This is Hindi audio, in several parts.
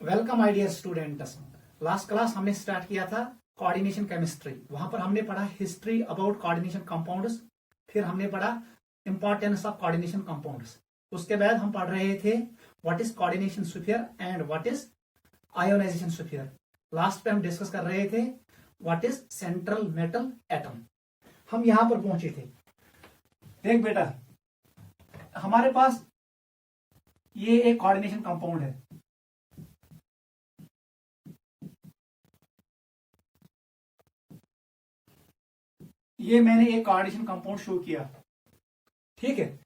Welcome my dear students. Last class हमने स्टार्ट किया था कोऑर्डिनेशन केमिस्ट्री। वहां पर हमने पढ़ा हिस्ट्री अबाउट कोऑर्डिनेशन कंपाउंड्स, फिर हमने पढ़ा इंपॉर्टेंस ऑफ कोऑर्डिनेशन कंपाउंड्स। उसके बाद हम पढ़ रहे थे what is coordination sphere and what is ionization sphere. Last पे हम डिस्कस कर रहे थे what is central metal atom. हम यहां पर पहुंचे थे। देख बेटा, हमारे पास ये एक कोऑर्डिनेशन कंपाउंड है। ये मैंने एक कोऑर्डिनेशन कंपाउंड शो किया, ठीक है।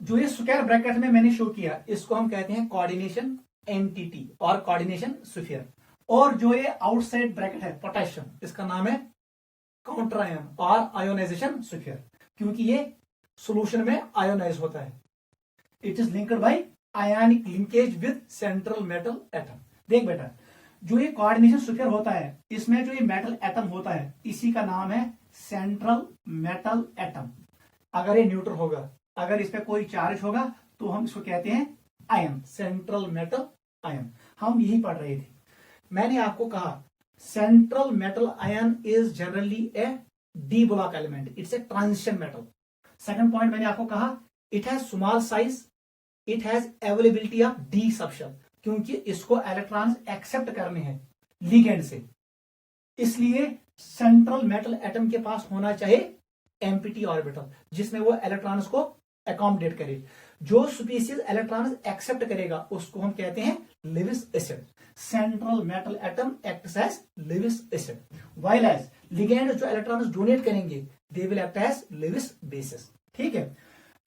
जो ये स्क्वायर ब्रैकेट में मैंने शो किया, इसको हम कहते हैं कोऑर्डिनेशन एंटिटी और कोऑर्डिनेशन स्फीयर। और जो ये आउटसाइड ब्रैकेट है पोटेशियम, इसका नाम है काउंटर आयन और आयोनाइजेशन स्फीयर, क्योंकि ये सॉल्यूशन में आयोनाइज होता है। It is linked by ionic linkage with central metal atom. देख बेटा, जो ये कोऑर्डिनेशन स्फीयर होता है, इसमें जो ये मेटल एटम होता है, इसी का नाम है सेंट्रल मेटल एटम। अगर ये न्यूट्रल होगा, अगर इस पे कोई चार्ज होगा, तो हम इसको कहते हैं आयन, सेंट्रल मेटल आयन। हम यही पढ़ रहे थे। मैंने आपको कहा central metal ion is generally A D block element, it's a transition metal. Second point मैंने आपको कहा it has small size, it has availability of D subshell, क्योंकि इसको इलेक्ट्रॉन्स एक्सेप्ट करने हैं लिगेंड से। इसलिए सेंट्रल मेटल एटम के पास होना चाहिए एम्प्टी ऑर्बिटल, जिसमें वो इलेक्ट्रॉन्स को अकोमोडेट करे। जो स्पीसीज इलेक्ट्रॉन्स एक्सेप्ट करेगा उसको हम कहते हैं Lewis acid. Central metal atom acts as Lewis acid, while as ligand जो इलेक्ट्रॉन्स डोनेट करेंगे they will act as Lewis bases, ठीक है।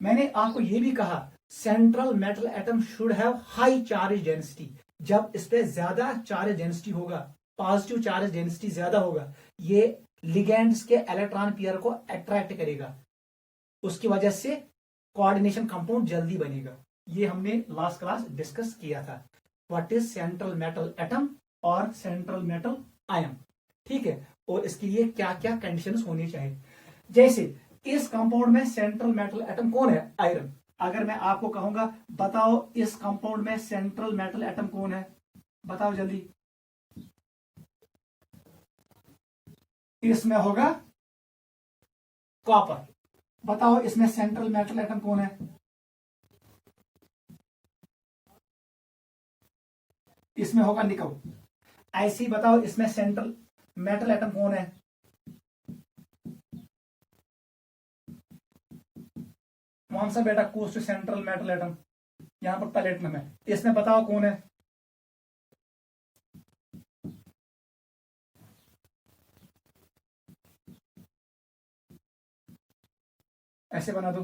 मैंने आपको ये भी कहा central metal atom should have high charge density. जब इस पे ज्यादा चार्ज डेंसिटी होगा, पॉजिटिव चार्ज डेंसिटी ज्यादा होगा, ये लिगेंड्स के इलेक्ट्रॉन पेयर को अट्रैक्ट करेगा, उसकी वजह से कोऑर्डिनेशन कंपाउंड जल्दी बनेगा। ये हमने लास्ट क्लास डिस्कस किया था, what is central metal atom और सेंट्रल मेटल आयन, ठीक है। और इसके लिए क्या क्या कंडीशंस होनी चाहिए। जैसे इस कंपाउंड में सेंट्रल मेटल एटम कौन है? आयरन। अगर मैं आपको कहूंगा बताओ इस कंपाउंड में सेंट्रल मेटल एटम कौन है, बताओ जल्दी। इसमें होगा कॉपर। बताओ इसमें सेंट्रल मेटल एटम कौन है? इसमें होगा निकल। ऐसे ही बताओ इसमें सेंट्रल मेटल एटम कौन है? कौन सा बेटा कोस्ट सेंट्रल मेटल एटम? यहां पर प्लेटिनम है। इसमें बताओ कौन है? ऐसे बना दो।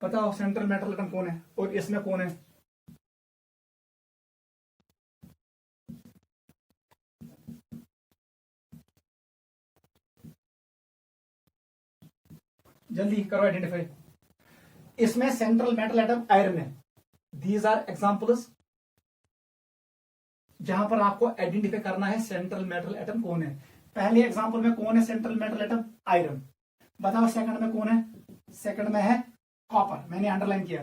बताओ सेंट्रल मेटल एटम कौन है और इसमें कौन है? जल्दी करो आइडेंटिफाई। इसमें सेंट्रल मेटल एटम आयरन है। दीज आर एग्जांपल्स जहां पर आपको आइडेंटिफाई करना है सेंट्रल मेटल एटम कौन है। पहले एग्जांपल में कौन है सेंट्रल मेटल एटम? आयरन। बताओ सेकंड में कौन है? सेकंड में है कॉपर, मैंने अंडरलाइन किया।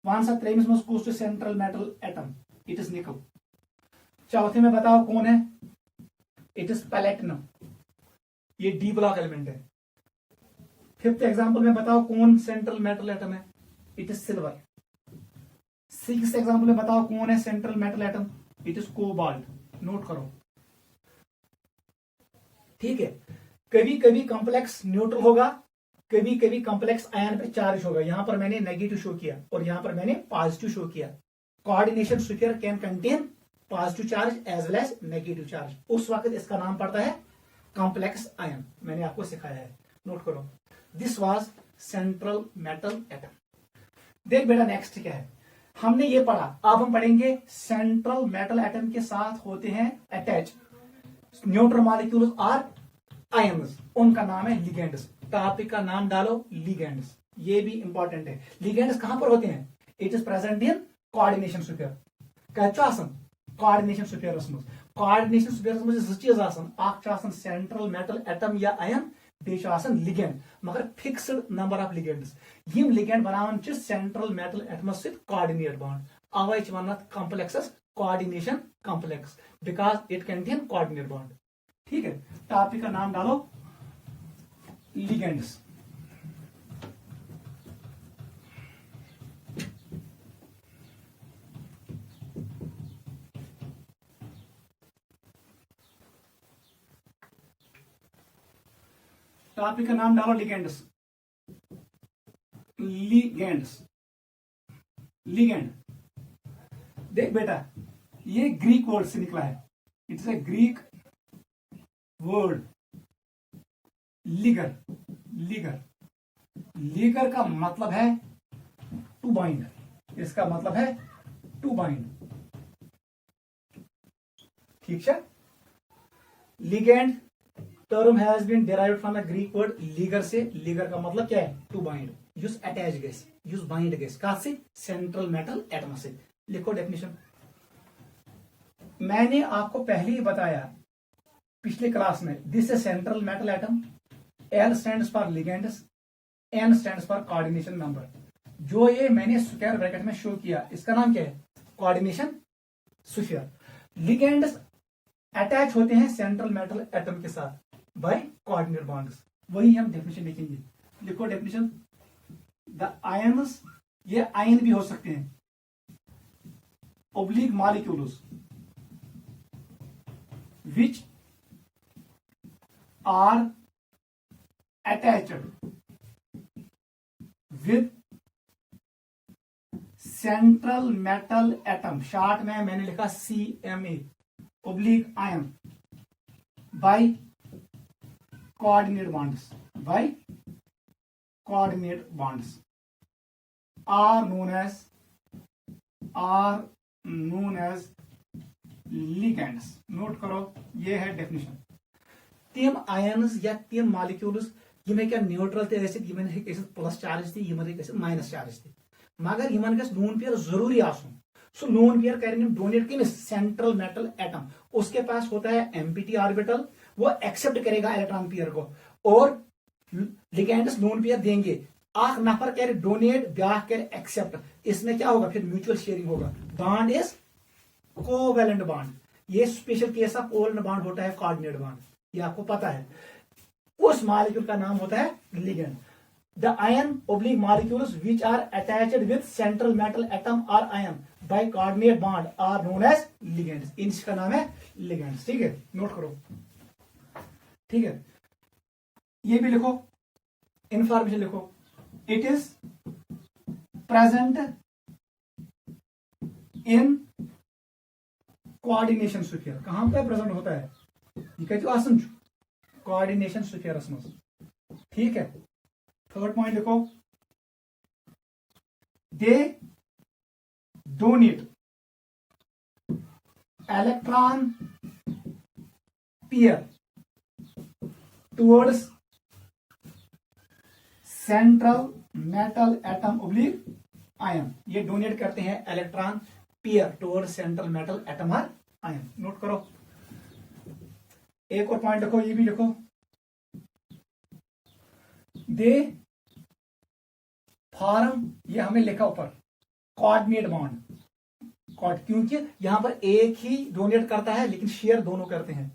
वन सा त्रेमिस मोस्ट गोस to central metal atom, it is nickel. चौथे में बताओ कौन है? इट इज प्लेटिनम, ये डी ब्लॉक एलिमेंट है। फिफ्थ एग्जांपल में बताओ कौन सेंट्रल मेटल एटम है? It is silver. Sixth example में बताओ कौन है central metal atom? It is cobalt. Note करो, ठीक है। कभी कभी कॉम्प्लेक्स न्यूट्रल होगा, कभी कभी कॉम्प्लेक्स आयन पे चार्ज होगा। यहां पर मैंने नेगेटिव शो किया और यहां पर मैंने पॉजिटिव शो किया। Coordination sphere can contain positive charge as well as negative charge. उस वक्त इसका नाम पड़ता है कॉम्प्लेक्स आयन। मैंने आपको सिखाया है, नोट करो। This was central metal atom. देख बेटा नेक्स्ट क्या है, हमने ये पढ़ा। अब हम पढ़ेंगे सेंट्रल मेटल एटम के साथ होते हैं अटैच न्यूट्रल मॉलिक्यूल्स और आयन्स, उनका नाम है लिगेंड्स। टॉपिक का नाम डालो लिगेंड्स, ये भी इंपॉर्टेंट है। लिगेंड्स कहां पर होते हैं? It is present in coordination sphere. कह कोऑर्डिनेशन स्फीयर कोऑर्डिनेशन स्फीयरस में जो चीज आसान सेंट्रल मेटल एटम या आयन बेन लिगेंड मगर फिक्सड नंबर ऑफ लिगेंड्स यम लिगेंड बनावन सेंट्रल मेटल एटमस सहित कोऑर्डिनेट बॉन्ड अवै वन complexes coordination complex because it contain coordinate bond. ठीक है, टॉपिक का नाम डालो लिगेंड्स। टॉपिक का नाम डालो लिगेंड्स। लिगेंड्स, लिगेंड देख बेटा, ये ग्रीक वर्ड से निकला है। It's a Greek word ligare. लिगर, लिगर का मतलब है टू बाइंड। इसका मतलब है टू बाइंड। ठीक है, ligand term has been derived from the Greek word ligare से। लिगर का मतलब क्या है? टू बाइंड, युस अटैच गस, युस बाइंड गस का से सेंट्रल मेटल एटम से। लिखो डेफिनेशन। मैंने आपको पहले ही बताया पिछले क्लास में, this is central metal atom, L stands for ligands, N stands for coordination number. जो ये मैंने स्क्वायर ब्रैकेट में शो किया, इसका नाम क्या है? Coordination sphere. लिगेंड्स अटैच होते हैं सेंट्रल मेटल एटम के साथ बाय कोऑर्डिनेट बॉन्ड्स। वही हम डेफिनेशन लिखेंगे। लिखो डेफिनेशन। द आयन्स, ये आयन भी हो सकते हैं, oblique molecules which are attached with central metal atom, short में मैंने लिखा CMA, oblique ion, by coordinate bonds, by coordinate bonds are known as ligands। Note करो, ये है डेफिनेशन। तिम आयन्स या तिम मॉलिक्यूल्स यम क्या न्यूट्रल प्लस चार्ज थी, माइनस चार्ज थी, मगर इन लून पेयर जरूरी आसुन। सो लून पेयर करेंगे डोनेट किमिस सेंट्रल मेटल एटम। उसके पास होता है एम्पिटी ऑर्बिटल, वो एक्सेप्ट करेगा इलेक्ट्रॉन पेयर को, और लिगेंड्स लून पेयर देंगे। आख नफर करे डोनेट, ब्याह करे एक्सेप्ट। इसमें क्या होगा? फिर म्यूचुअल शेयरिंग होगा। Bond is covalent bond. ये special case of covalent bond होता है कोऑर्डिनेट बॉन्ड, ये आपको पता है। उस मॉलिक्यूल का नाम होता है ligand. The ion oblique molecules which are attached with central metal atom और ion by coordinate bond are known as ligands. इनका नाम है लिगेंड्स। ठीक है, नोट करो। ठीक है, ये भी लिखो, इंफॉर्मेशन लिखो। It is present in coordination sphere। कहां पे प्रेजेंट होता है? ये कहते हो आसन कोऑर्डिनेशन स्फीयर में। ठीक है, थर्ड पॉइंट लिखो। They donate electron pair towards central metal atom oblique ion. ये डोनेट करते हैं electron pair toward central metal atom और आयन। नोट करो। एक और पॉइंट लिखो, ये भी लिखो। दे फॉर्म, ये हमें लिखा ऊपर, कोऑर्डिनेट बॉन्ड। क्योंकि यहां पर एक ही डोनेट करता है लेकिन शेयर दोनों करते हैं।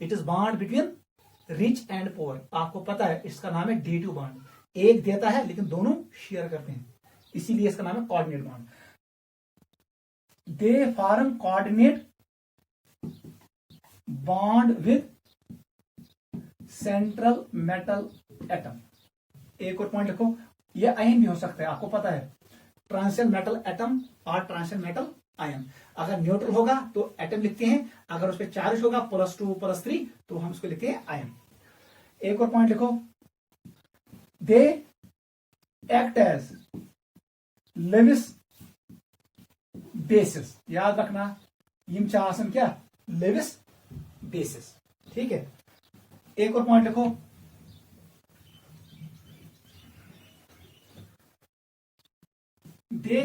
It is bond between rich and poor. आपको पता है इसका नाम है D2 बॉन्ड। एक देता है लेकिन दोनों शेयर करते हैं, इसीलिए इसका नाम है coordinate bond. They form coordinate bond with central metal atom. एक और पॉइंट लिखो, यह आयन भी हो सकता है, आपको पता है, ट्रांसिशन मेटल एटम और ट्रांसिशन मेटल आयन। अगर न्यूट्रल होगा तो एटम लिखते हैं, अगर उस पर चार्ज होगा +2 +3 तो हम उसको लिखते हैं आयन। एक और पॉइंट लिखो। They act as Lewis bases. याद रखना, यम चासन क्या? Lewis bases. ठीक है, एक और पॉइंट लिखो। They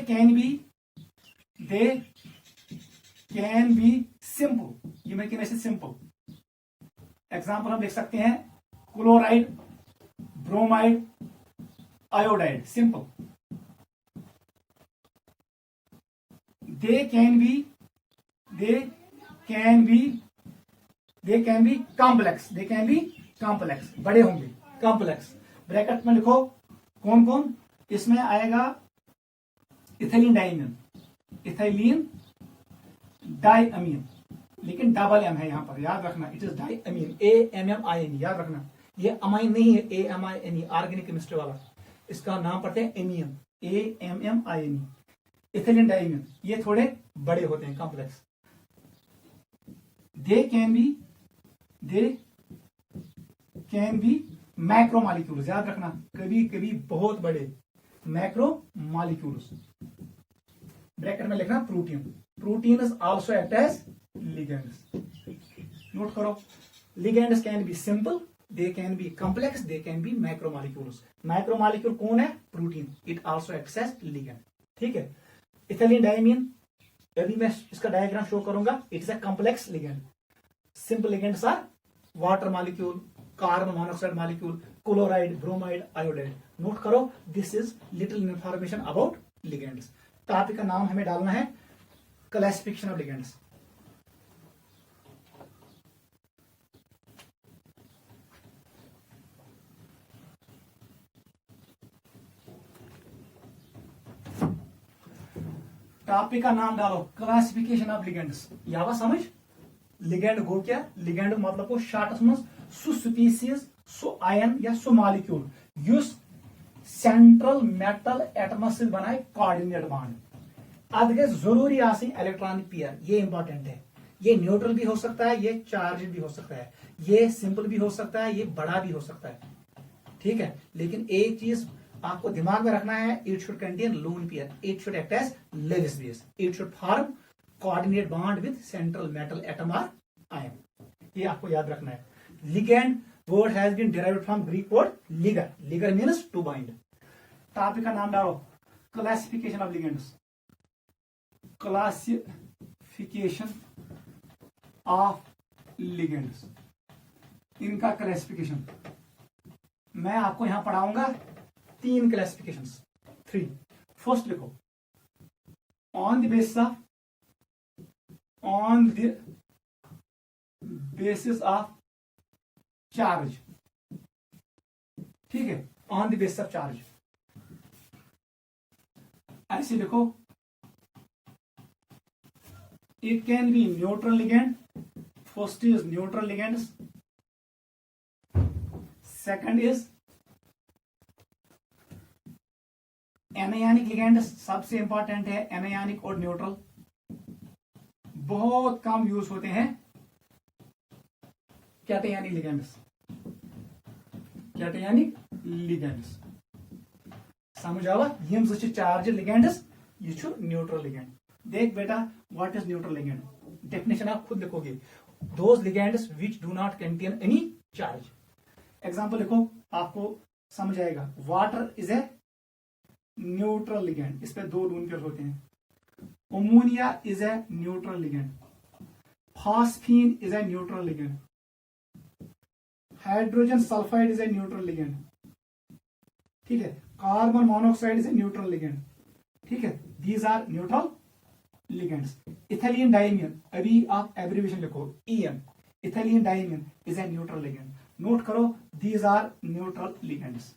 can be simple. ये मैं कि सिंपल एग्जाम्पल हम लिख सकते हैं chloride, bromide, iodide, simple. They can be complex. They can be complex. बड़े होंगे. Complex. ब्रैकेट में लिखो कौन कौन इसमें आएगा. इथिलीन डाइमीन, इथिलीन डाइअमीन, लेकिन डबल एम है यहां पर, याद रखना. इट इज डाइअमीन, AMMINE, याद रखना. ये अमाइन नहीं है, AMINE, ऑर्गेनिक केमिस्ट्री वाला. इसका नाम पढ़ते हैं एमियन, AMMINE. इथिलीन डाइमीन, ये थोड़े बड़े होते हैं, complex. They can be macromolecules, याद रखना, कभी कभी बहुत बड़े मैक्रोमॉलिक्यूल्स. ब्रैकेट में लिखना protein. Protein also act as ligands. Note करो, ligands can be simple, they can be complex, they can be macromolecules. Macromolecule कौन है? Protein. It also acts as ligand. ठीक है. इथिलीन डाइमीन, अभी मैं इसका डायग्राम शो करूंगा. It is a complex ligand. Simple ligands are water molecule, carbon monoxide molecule, chloride, bromide, iodide. Note करो, this is little information about ligands. Topic का नाम हमें डालना है क्लासिफिकेशन ऑफ लिगेंड्स. टॉपिक का नाम डालो क्लासिफिकेशन ऑफ लिगेंड्स. यावा समझ. लिगेंड गो क्या? लिगेंड मतलब को शार्टस में सु स्पीसीज, सु आयन या सु molecule use central metal atoms से बनाए कोऑर्डिनेट बॉन्ड. अद गए जरूरी आसी इलेक्ट्रॉनिक पेयर. ये इंपॉर्टेंट है. ये न्यूट्रल भी हो सकता है, ये चार्ज भी हो सकता है, ये सिंपल भी हो सकता है, ये बड़ा भी हो सकता है. ठीक है. लेकिन एक चीज आपको दिमाग में रखना है, it should contain lone pair, it should act as Lewis base, it should form coordinate bond with central metal atom और आयन. ये आपको याद रखना है. Ligand word has been derived from Greek word ligare. Ligare means to bind. Topic का नाम डालो classification of ligands. Classification of ligands. इनका क्लासिफिकेशन मैं आपको यहां पढ़ाऊंगा. 3 क्लासिफिकेशंस, 3. फर्स्ट लिखो, on the basis of charge. ठीक है. On the basis of charge. ऐसे लिखो, it can be neutral ligand. First is neutral ligands. Second is anionic ligand. सबसे इंपॉर्टेंट है एनायनिक और न्यूट्रल. बहुत कम यूज होते हैं कैटायनिक लिगेंड्स. कैटायनिक लिगेंड्स समझ आवा. यम ज चार्ज लिगेंड्स, यह न्यूट्रल लिगेंड. देख बेटा, what is neutral ligand? Definition आप खुद लिखोगे. Those ligands which do not contain any charge. Example लिखो, आपको समझ आएगा. Water is a neutral ligand. इस पे 2 लोन पेयर होते हैं. Ammonia is a neutral ligand. Phosphine is a neutral ligand. Hydrogen sulphide is a neutral ligand. ठीक है. Carbon monoxide is a neutral ligand. ठीक है. These are neutral ligands. Ethylene diamine, अभी आप एब्रिविएशन लिखो, EM. Ethylene diamine is a neutral ligand. Note करो, दीज आर न्यूट्रल लिगेंड्स.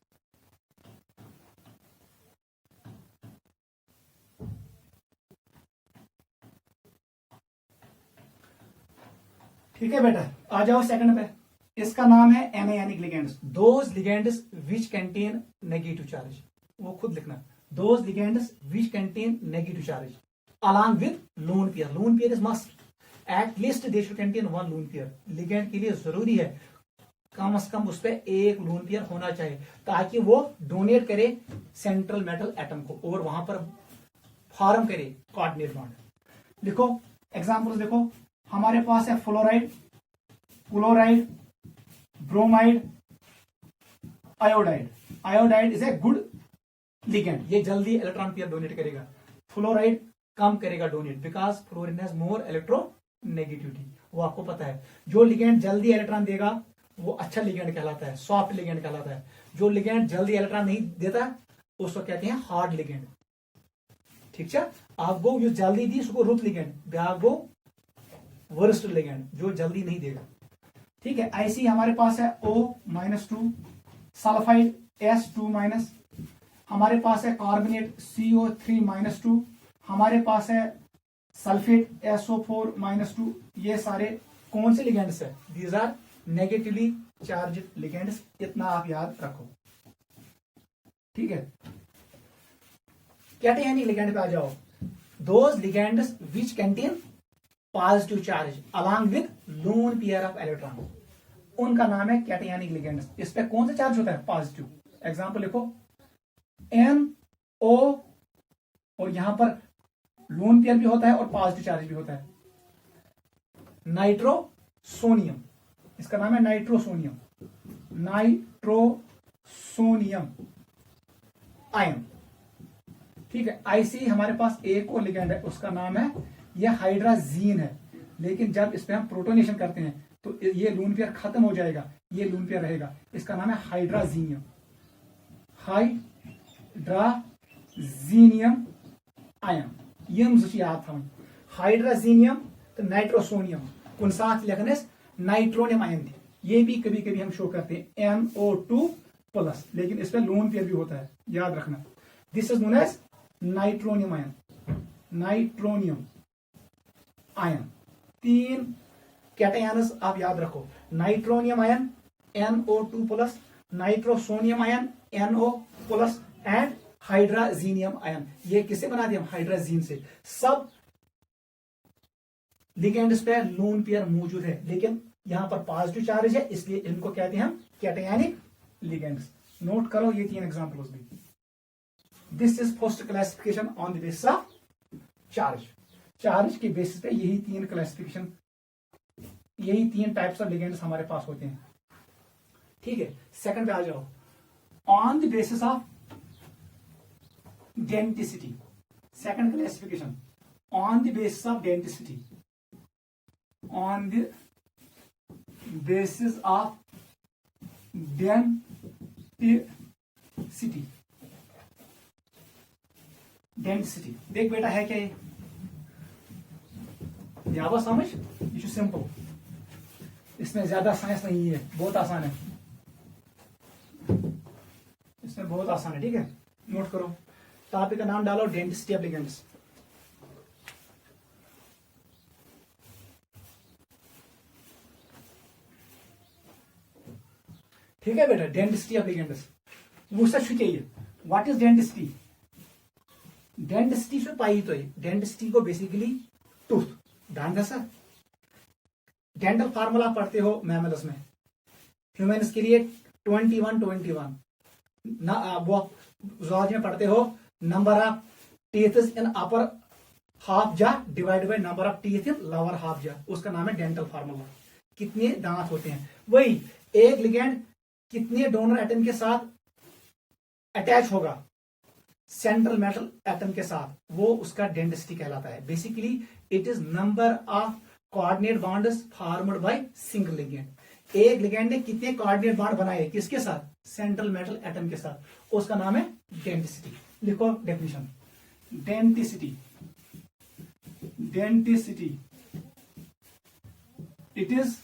ठीक है बेटा, आ जाओ सेकंड पे. इसका नाम है anionic ligands. Those ligands which contain negative charge. वो खुद लिखना. Those ligands which contain negative charge along with lone pair. Lone pair is must. At least they should contain 1 lone pair. Ligand के लिए जरूरी है कम से कम उस पर 1 लोन पेयर होना चाहिए, ताकि वो डोनेट करे सेंट्रल मेटल एटम को और वहां पर फॉर्म करे कोऑर्डिनेट बॉन्ड. लिखो एग्जांपल्स. देखो, हमारे पास है fluoride, chloride, bromide, iodide. Iodide is a good ligand. ये जल्दी इलेक्ट्रॉन पेयर डोनेट करेगा. फ्लोराइड कम करेगा donate, because fluorine has more electronegativity. वो आपको पता है। जो लिगेंड जल्दी इलेक्ट्रॉन देगा वो अच्छा लिगेंड कहलाता है, सॉफ्ट लिगेंड कहलाता है। जो लिगेंड जल्दी इलेक्ट्रॉन नहीं देता उसको कहते हैं हार्ड लिगेंड। ठीक है, आप गो जो जल्दी दी उसको रुत ligand, back go worst ligand, जो जल्दी नहीं देगा। ठीक है, ऐसी हमारे पास है O-2 सल्फाइड S2-, हमारे पास है कार्बोनेट CO3-2, हमारे पास है सल्फेट SO4-2। ये सारे कौन से लिगेंड्स है? These are negatively charged ligands, इतना आप याद रखो। ठीक है, कैटायनिक लिगेंड पे आ जाओ। Those ligands which contain positive charge along with loan pair of electron, उनका नाम है कैटायनिक लिगेंड्स। इस पे कौन सा चार्ज होता है? पॉजिटिव। एग्जांपल लिखो NO, और यहां पर लोन पेयर भी होता है और पॉजिटिव चार्ज भी होता है। नाइट्रोसोनियम, इसका नाम है नाइट्रोसोनियम, नाइट्रोसोनियम आयन। ठीक है, ऐसे ही हमारे पास एक और लिगेंड है, उसका नाम है, यह हाइड्राजीन है, लेकिन जब इस पे हम प्रोटोनेशन करते हैं तो ये लून पेयर खत्म हो जाएगा, ये लून पेयर रहेगा। इसका नाम है हाइड्राजीनियम, हाइड्राजीनियम आयन। यम याद था हाइड्राजीनियम तो नाइट्रोसोनियम कुन साथ लिखने नाइट्रोनियम आयन थी। ये भी कभी कभी हम शो करते हैं NO2+, लेकिन इस पर लोन पेयर भी होता है, याद रखना। This is known as nitronium ion, nitronium ion. 3 cations आप याद रखो, nitronium ion NO2+, nitrosonium ion NO+ and hydrazinium ion. ये किससे बना दिया? हाइड्राजीन से। सब लिगेंड्स पे लोन पेयर मौजूद है, लेकिन यहां पर पॉजिटिव चार्ज है, इसलिए इनको कहते हैं हम कैटायनिक लिगेंड्स। नोट करो ये 3 एग्जांपल्स भी। This is first classification on the basis of charge. Charge के बेसिस पे यही 3 क्लासिफिकेशन, यही 3 टाइप्स ऑफ लिगेंड्स हमारे पास होते हैं। ठीक है, सेकंड पे आ जाओ। On the basis of density, second classification on the basis of density, on the basis of density. Density देख बेटा है क्या ये? यावा समझ, ये सिंपल, इसमें ज्यादा साइंस नहीं है, बहुत आसान है, इसमें बहुत आसान है। ठीक है, नोट करो, टॉपिक का नाम डालो डेंसिटी ऑफ लिगेंड्स। ठीक है बेटा, डेंसिटी ऑफ लिगेंड्स वो सब चाहिए। What is density? डेंसिटी से पाई तो डेंसिटी को बेसिकली टूथ, ध्यान सर, डेंटल फार्मूला पढ़ते हो मैमल्स में, ह्यूमंस के लिए 21 ना, वो जूलॉजी में पढ़ते हो number of teeth in upper half जा divide by number of teeth in lower half जा, उसका नाम है डेंटल फार्मूला। कितने दांत होते हैं, वही एक लिगेंड कितने डोनर एटम के साथ अटैच होगा सेंट्रल मेटल एटम के साथ, वो उसका डेंसिटी कहलाता है। Basically it is number of coordinate bonds formed by single ligand. एक लिगेंड ने कितने कोऑर्डिनेट बॉन्ड बनाए, किसके साथ? सेंट्रल मेटल एटम के साथ, उसका नाम है डेंसिटी। लिखो definition, density, density it is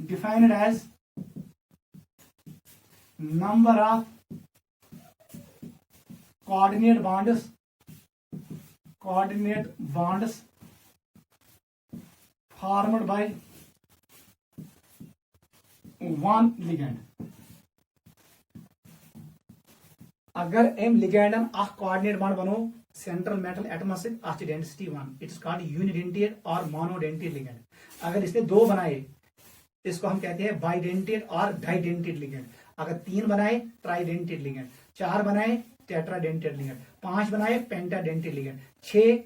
defined as number of coordinate bonds formed by one ligand। अगर एम लिगेंड कोऑर्डिनेट बॉन्ड बनो सेंट्रल मेटल एटम से density 1, it is called unidentate और मोनोडेंटेड लिगेंड। अगर इसने 2 बनाए इसको हम कहते हैं बाइडेंटेड और डाइडेंटेड लिगेंड। अगर 3 बनाए ट्राइडेंटेड लिगेंड, 4 बनाए टेट्राडेंटेड लिगेंड, 5 बनाए पेंटाडेंटेड लिगेंड, 6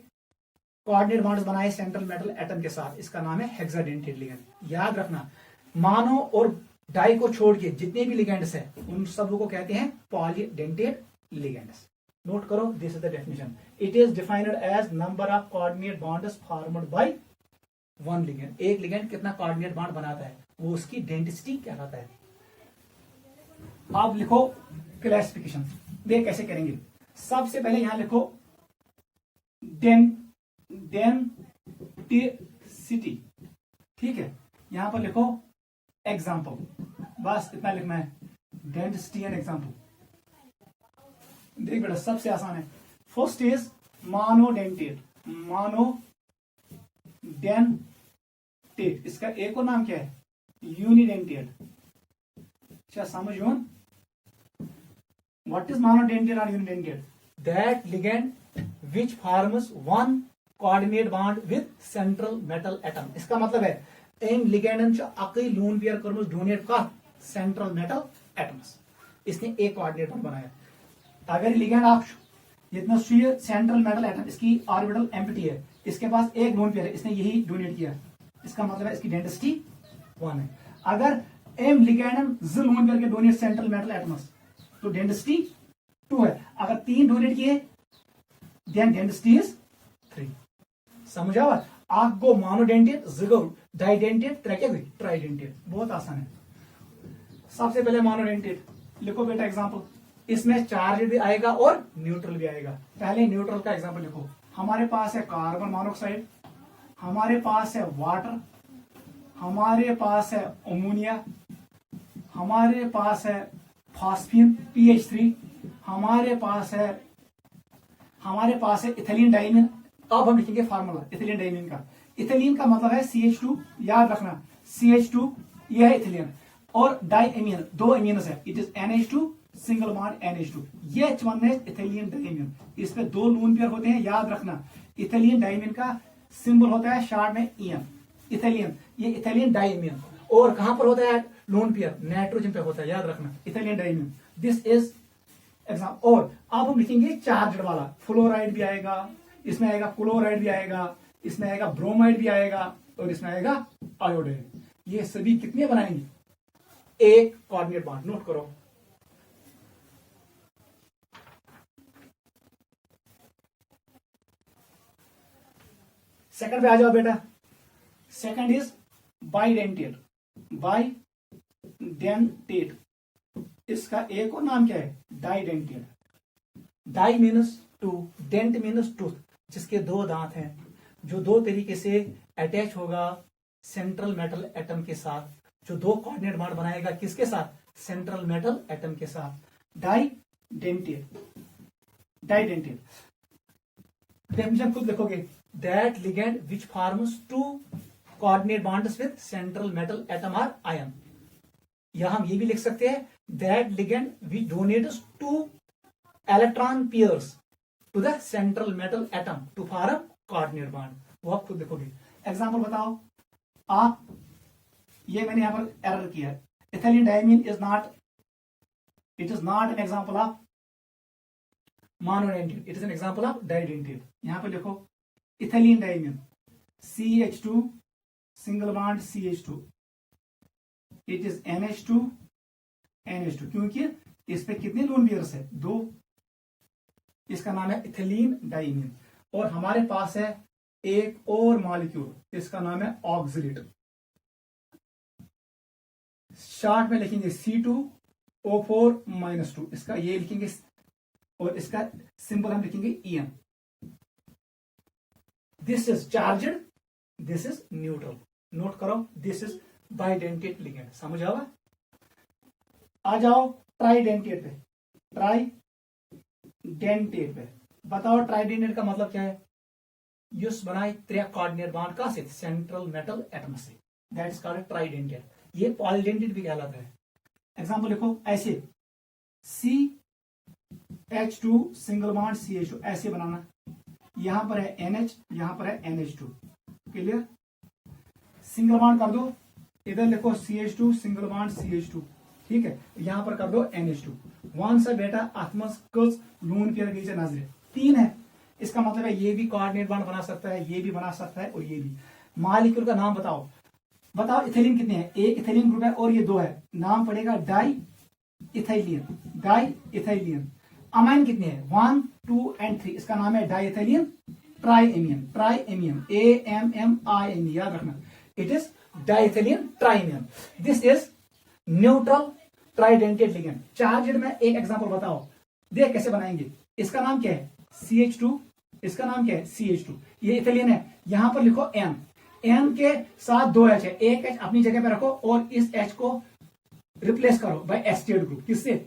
कोऑर्डिनेट बॉन्ड्स बनाए सेंट्रल मेटल एटम के साथ, इसका नाम है हेक्साडेंटेड लिगेंड। याद रखना, मानो और डाई को छोड़ के जितने भी लिगेंड्स है उन सब को कहते हैं पॉलीडेंटेड लिगेंड्स। नोट करो, this is the definition. It is defined as number of coordinate bonds formed by one ligand. एक लिगेंड कितना कोऑर्डिनेट बॉन्ड बनाता है, वो उसकी डेंसिटी कहलाता है। आप लिखो क्लासिफिकेशन, देख कैसे करेंगे। सबसे पहले यहां लिखो डेंसिटी, ठीक है। यहां पर लिखो एग्जाम्पल, बस इतना लिखना है, डेंसिटी एंड एग्जाम्पल। देख बेटा सबसे आसान है। फर्स्ट इज मोनोडेंटेट, मोनोडेंटेट, इसका एक और नाम क्या है, यूनिडेंटेट। अच्छा समझ लो, व्हाट इज मोनोडेंटेट और unidentate? That ligand which forms one coordinate bond with central metal atom. इसका मतलब है इन लिगेंडन अकई लून पेयर कर्मस डोनेट का सेंट्रल मेटल एटम्स, इसने एक कोऑर्डिनेट बॉन्ड बनाया। अगर लिगेंड आप जितना सेंट्रल मेटल एटम, इसकी ऑर्बिटल एम्प्टी है, इसके पास एक लोन पेयर है, इसने यही डोनेट किया, इसका मतलब है इसकी डेंसिटी 1 है। अगर एम लिगेंडन ज लोन पेयर के डोनेट सेंट्रल मेटल एटम्स तो डेंसिटी 2 है। अगर 3 डोनेट किए देन डेंसिटी इज 3। समझ आवा? आपको मोनोडेंटेट, जिगो डाइडेंटेट, ट्राइडेंटेट, बहुत आसान है। सबसे पहले मोनोडेंटेट लिखो बेटा एग्जांपल, इसमें चार्ज भी आएगा और न्यूट्रल भी आएगा। पहले न्यूट्रल का एग्जांपल लिखो। हमारे पास है कार्बन मोनोऑक्साइड, हमारे पास है वाटर, हमारे पास है अमोनिया, हमारे पास है फॉस्फीन PH3, हमारे पास है इथिलीन डाइमीन। अब हम लिखेंगे फार्मूला इथिलीन डाइमीन का। इथिलीन का मतलब है CH2, याद रखना CH2 यह है इथिलीन, और डाइमीन 2 अमीनस है, it is NH2 single bond NH2, ये H1 है इथिलीन डाइमीन। इस पे 2 लून पेयर होते हैं, याद रखना। इथिलीन डाइमीन का सिंबल होता है शॉर्ट में EN, इथिलीन, ये इथिलीन डाइमीन। और कहां पर होता है लोन पेयर? नाइट्रोजन पे होता है, याद रखना ethylene diamine. This is exam. और अब हम लिखेंगे चार्ज वाला, फ्लोराइड भी आएगा, इसमें आएगा क्लोराइड भी आएगा, इसमें आएगा ब्रोमाइड भी आएगा, और इसमें आएगा आयोडाइड। ये सभी कितने बनाएंगे? एक कोऑर्डिनेट बॉन्ड। नोट करो। सेकंड पे आ जाओ बेटा। सेकंड इज बाइडेंटेट, बाइडेंटेट, इसका एक और नाम क्या है? Didentate. Di means 2, dent means tooth, जिसके 2 दांत हैं, जो 2 तरीके से अटैच होगा सेंट्रल मेटल एटम के साथ, जो 2 कोऑर्डिनेट बॉन्ड बनाएगा किसके साथ? सेंट्रल मेटल एटम के साथ। डाइडेंटेट, डाइडेंटेट डेफिनेशन खुद लिखोगे, that ligand which forms 2 coordinate bonds with central metal atom or ion. या हम ये भी लिख सकते हैं, that ligand which donates 2 electron pairs to the central metal atom to form coordinate bond. वो आप खुद देखोगे। एग्जांपल बताओ आप, ये मैंने यहां पर एरर किया है। Ethylene diamine is not, it is not an example of monodentate, it is an example of डाइडेंटेट। यहां पर देखो ethylene diamine CH2 single bond CH2, it is NH2 NH2, क्योंकि इस पे कितने लोन पेयर्स है? 2। इसका नाम है इथिलीन डाइमीन। और हमारे पास है एक और मॉलिक्यूल, इसका नाम है ऑक्सलेट, शॉर्ट में लिखेंगे C2O4-2, इसका ये लिखेंगे, और इसका सिंबल हम लिखेंगे EN। This is charged, this is neutral. Note करो, दिस इज बाइडेंटेट लिगेंड। समझ आवा? आ जाओ ट्राइडेंटेट पे। ट्राइडेंटेट पे बताओ, ट्राइडेंटेट का मतलब क्या है? युस बनाए 3 कोऑर्डिनेट बॉन्ड का से सेंट्रल मेटल एटम से, दैट इज कॉल्ड ट्राइडेंटेट। ये पॉलीडेंटेट भी कहलाता है। एग्जांपल लिखो ऐसे, CH2 सिंगल बॉन्ड CH2, ऐसे बनाना। यहां पर है NH, यहां पर है NH2, क्लियर? सिंगल बॉन्ड कर दो, इधर लिखो CH2 सिंगल बॉन्ड CH2, ठीक है? यहां पर कर दो NH2। वन सा बेटा आत्मस लून पेयर गई नजर 3 है, इसका मतलब है ये भी कोऑर्डिनेट बॉन्ड बना सकता है, ये भी बना सकता है, और ये भी। मॉलिक्यूल का नाम बताओ, बताओ इथिलीन कितने हैं? एक इथिलीन ग्रुप है और ये 2 है, नाम पड़ेगा di ethylene, di ethylene. Amine कितने हैं? 1, 2 एंड 3, इसका नाम है डाई इथिलीन ट्राइएमियम AMMIN, याद रखना, it is diethylene triamine. This is neutral tridentate ligand. Charged में एक एग्जांपल बताओ, देख कैसे बनाएंगे। इसका नाम क्या है CH2, इसका नाम क्या है CH2, ये इथिलीन है। यहां पर लिखो M, M के साथ 2 H है, एक H अपनी जगह पे रखो और इस H को रिप्लेस करो बाय एस्टेट ग्रुप, किससे,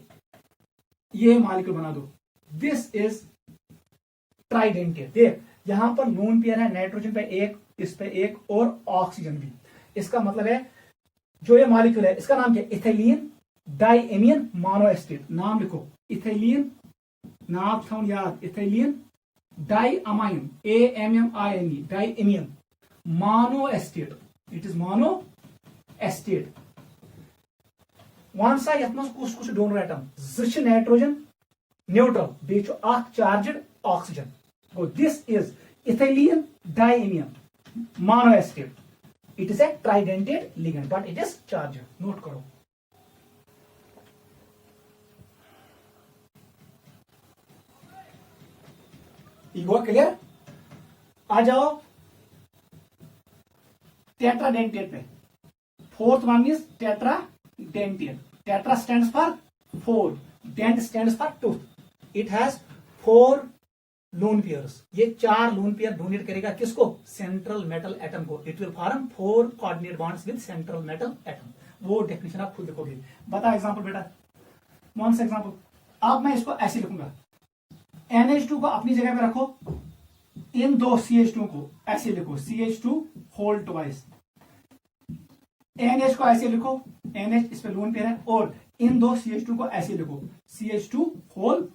ये मॉलिक्यूल बना दो। This is ट्राइडेंटेड। देख यहां पर लोन पेयर है, नाइट्रोजन पे एक, इस पे एक और ऑक्सीजन भी। इसका मतलब है जो ये मॉलिक्यूल है इसका नाम क्या है, इथिलीन डाइएमिन मोनोएस्टेट। नाम लिखो इथिलीन, नाम था याद, ethylene diamine AMMINE, diamine monoacetate, it is monoacetate. वन सा यथ मज कुछ डोनर एटम, ज नाइट्रोजन न्यूट्रल, बे चार्जड ऑक्सीजन। गो this is ethylene diamine monoacetate, it is a tridentate ligand but it is charged. Note करो। ईगो क्लियर। आ जाओ टेट्राडेंटेड पे। Fourth one is tetradentate. Tetra stands for 4, dent stands for tooth. It has 4 lone pairs. ये 4 लोन पेयर डोनेट करेगा किसको, सेंट्रल मेटल एटम को। It will form 4 coordinate bonds with central metal atom. वो डेफिनेशन आप खुद लिखोगे। बता एग्जांपल बेटा, कौन सा एग्जांपल। अब मैं इसको ऐसे लिखूंगा, NH2 को अपनी जगह पे रखो, इन 2 CH2 को ऐसे लिखो, CH2 होल ट्वाइस। NH को ऐसे लिखो, NH इस पे लोन पेयर है, और इन 2 CH2 को ऐसे लिखो, CH2 होल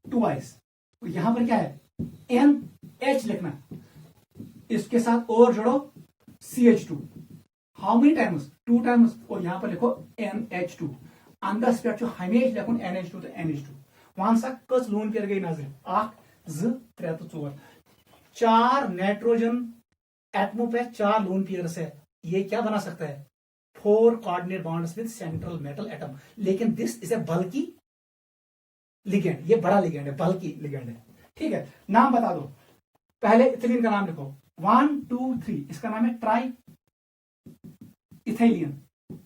ट्वाइस। यहां पर क्या है, NH लिखना, इसके साथ और जोड़ो CH2, how many times, 2 times, और यहां पर लिखो NH2। अंदर पे हमेशा लिखुन NH2 तो NH2। वन सा कस लोन पेयर गई नजर, 1 2 3 तो 4, 4 नाइट्रोजन एटमों पे 4 लोन पेयर्स है। ये क्या बना सकता है, 4 coordinate bonds with central metal atom. लेकिन this is a bulky ligand, ये बड़ा लिगेंड है, बल्की लिगेंड है। ठीक है, नाम बता दो। पहले इथिलीन का नाम लिखो, 1 2 3, इसका नाम है ट्राई इथिलीन।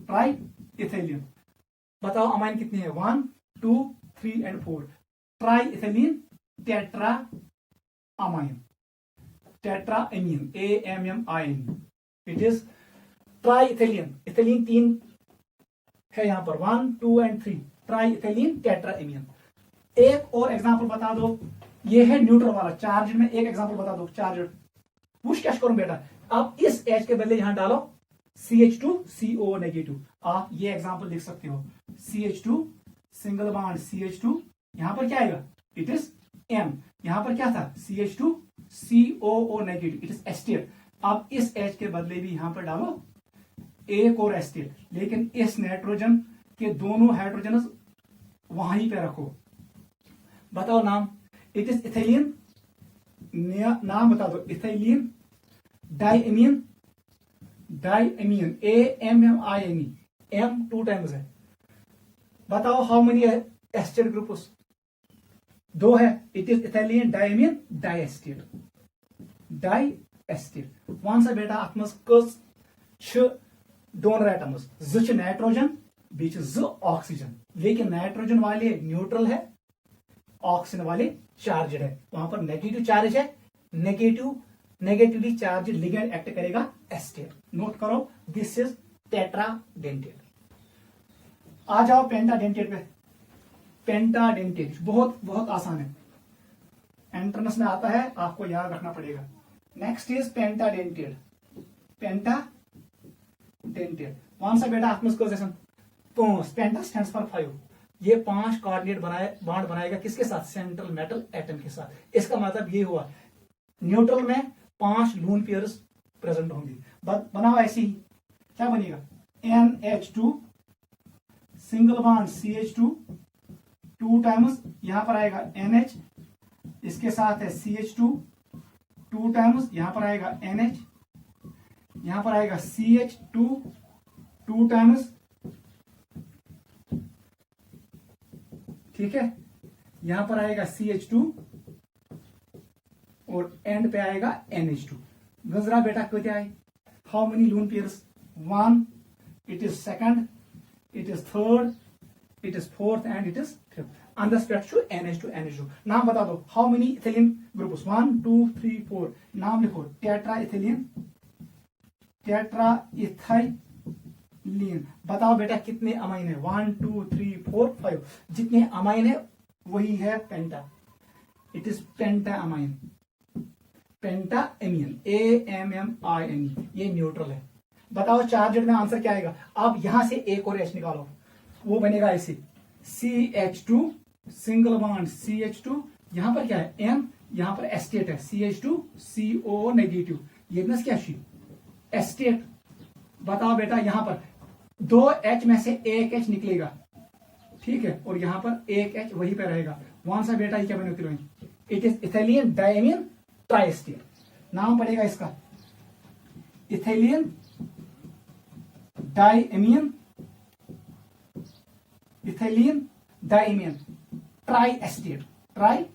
Try ethylene. बताओ अमाइन कितनी है, 1 2 3 and 4। Try ethylene tetra amine, tetra amine AMMIN। It is try ethylene. Ethylene 3 है यहां पर, 1 2 and 3, try ethylene tetra amine. एक और एग्जांपल बता दो, ये है न्यूट्रल वाला चार्ज में। एक एग्जांपल बता दो चार्ज, पुश कैश करूं बेटा। अब इस H के बदले यहां डालो CH2CO नेगेटिव। आप ये एग्जांपल लिख सकते हो, CH2 सिंगल बॉन्ड CH2, यहां पर क्या आएगा, इट इज M। यहां पर क्या था, CH2COO negative, it is estate. अब इस H के बदले भी यहां पर डालो एक और एस्टेट, लेकिन इस नाइट्रोजन के दोनों हाइड्रोजन वहीं पे रखो। बताओ नाम, इट इज इथिलीन, नाम बता दो, ethylene diamine, diamine AMMINE, M 2 times है। बताओ हाउ मेनी एस्टेट ग्रुप्स, 2 है। It is ethylene diamine diacetate, diacetate. वन सा बेटा अत मज कस डोनर एटम्स, ज नाइट्रोजन बी ज ऑक्सीजन। लेकिन नाइट्रोजन वाले न्यूट्रल है, ऑक्सीजन वाले चार्जड है। वहां पर नेगेटिव चार्ज है, नेगेटिवली चार्ज लिगेंड एक्ट करेगा एस्टेट। नोट करो, दिस इज टेट्राडेंटेड। आ जाओ पेंटाडेंटेड पे। पेंटाडेंटेड बहुत बहुत आसान है, एंट्रेंस में आता है, आपको याद रखना पड़ेगा। Next is पेंटाडेंटेड। पेंटाडेंटेड कौन सा बेटा, आत्मस्कोजेशन 5, पेंटा स्टैंड्स फॉर 5। ये 5 कोऑर्डिनेट बॉन्ड बनाएगा किसके साथ, सेंट्रल मेटल एटम के साथ। इसका मतलब ये हुआ न्यूट्रल में 5 लोन पेयर्स प्रेजेंट होंगे। बनाओ ऐसे ही, क्या बनेगा, NH2 single bond CH2, 2 times, यहां पर आएगा NH, इसके साथ है CH2, 2 टाइम्स, यहां पर आएगा NH, यहां पर आएगा CH2, 2 टाइम्स, ठीक है। यहां पर आएगा CH2, और एंड पे आएगा NH2। गजरा बेटा कितने आए, how many lone pairs, 1, it is second, it is third, it is fourth and it is fifth. On the aspect to NH2। नाम बता दो, हाउ मेनी इथिलीन ग्रुप्स, 1 2 3 4। नाम लिखो, टेट्रा इथिलीन, टेट्रा इथाइलीन। बताओ बेटा कितने अमाइन है, 1 2 3 4 5। जितने अमाइन है वही है penta, it is penta amine, penta amine, AMMINE। ये न्यूट्रल है। बताओ चार्जेड में आंसर क्या आएगा। अब यहां से एक और H निकालो, वो बनेगा ऐसे, CH2 सिंगल बॉन्ड CH2, यहां पर क्या है M, यहां पर एस्टेट है CH2 CO नेगेटिव, ये क्या एस्टेट। बताओ बेटा यहां पर 2 H में से एक H निकलेगा, ठीक है, और यहां पर एक H वहीं पे रहेगा। कौन सा बेटा ये क्या बने, it is ethylene diamine triacetate. नाम पड़ेगा इसका ethylene diamine, ethylene diamine triacetate, try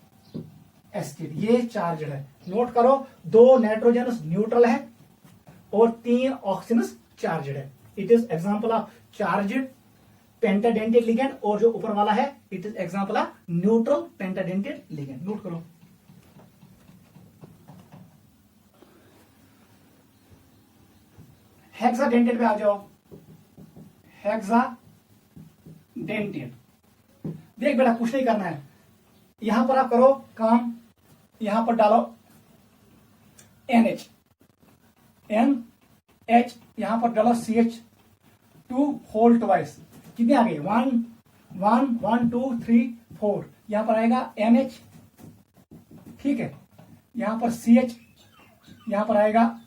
estate. ये चार्ज है, नोट करो, 2 नाइट्रोजन न्यूट्रल है और 3 ऑक्सीजन चार्जड है। It is example of charged pentadentate ligand, और जो ऊपर वाला है it is example of neutral pentadentate ligand. Note करो। हेक्साडेंटेड पे आ जाओ, हेक्साडेंटेड। देख बेटा कुछ नहीं करना है, यहां पर आप करो काम, यहां पर डालो NH, NH, यहां पर डालो CH2 होल ट्वाइस। कितने आ गए, 1 1 1 2 3 4। यहां पर आएगा NH, ठीक है, यहां पर CH, यहां पर आएगा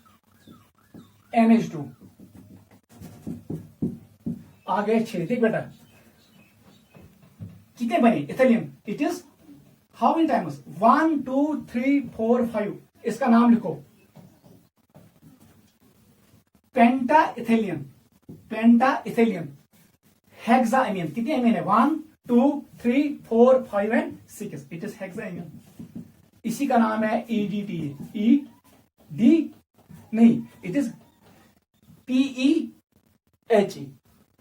NH2, आ गए 6। देख बेटा कितने बने ethylene, it is how many times, 1 2 3 4 5। इसका नाम लिखो पेंटा इथेलियम, पेंटा इथेलियम। हेक्साइमिन, कितने अमीन है, 1 2 3 4 5 एंड 6। It is हेक्साइमिन। इसी का नाम है EDTA, ED नहीं, it is PEHE,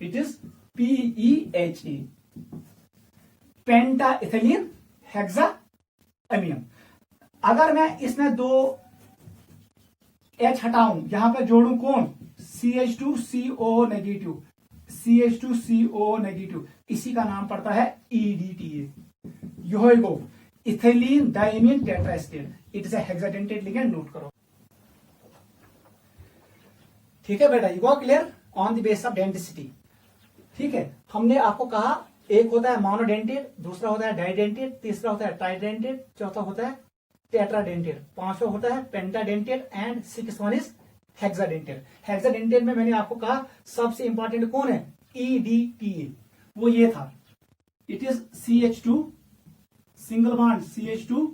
it is PEHE, पेंटा इथेलियन हेक्साइमिन। अगर मैं इसमें 2 H हटाऊं, यहां पर जोड़ूं कौन, CH2CO नेगेटिव, CH2CO नेगेटिव, इसी का नाम पड़ता है EDTA। यह गो ethylene diamine tetraacetate, it is a hexadentate ligand. Note करो, ठीक है बेटा, you go clear on the base of denticity. ठीक है, हमने आपको कहा एक होता है मोनोडेंटेड, दूसरा होता है डाइडेंटेड, तीसरा होता है ट्राइडेंटेड, चौथा होता है टेट्राडेंटेड, पांचवा होता है पेंटाडेंटेड and 6th one is hexadentate. Hexadentate में मैंने आपको कहा सबसे इंपॉर्टेंट कौन है, EDTA, वो ये था, it is CH2 single bond CH2,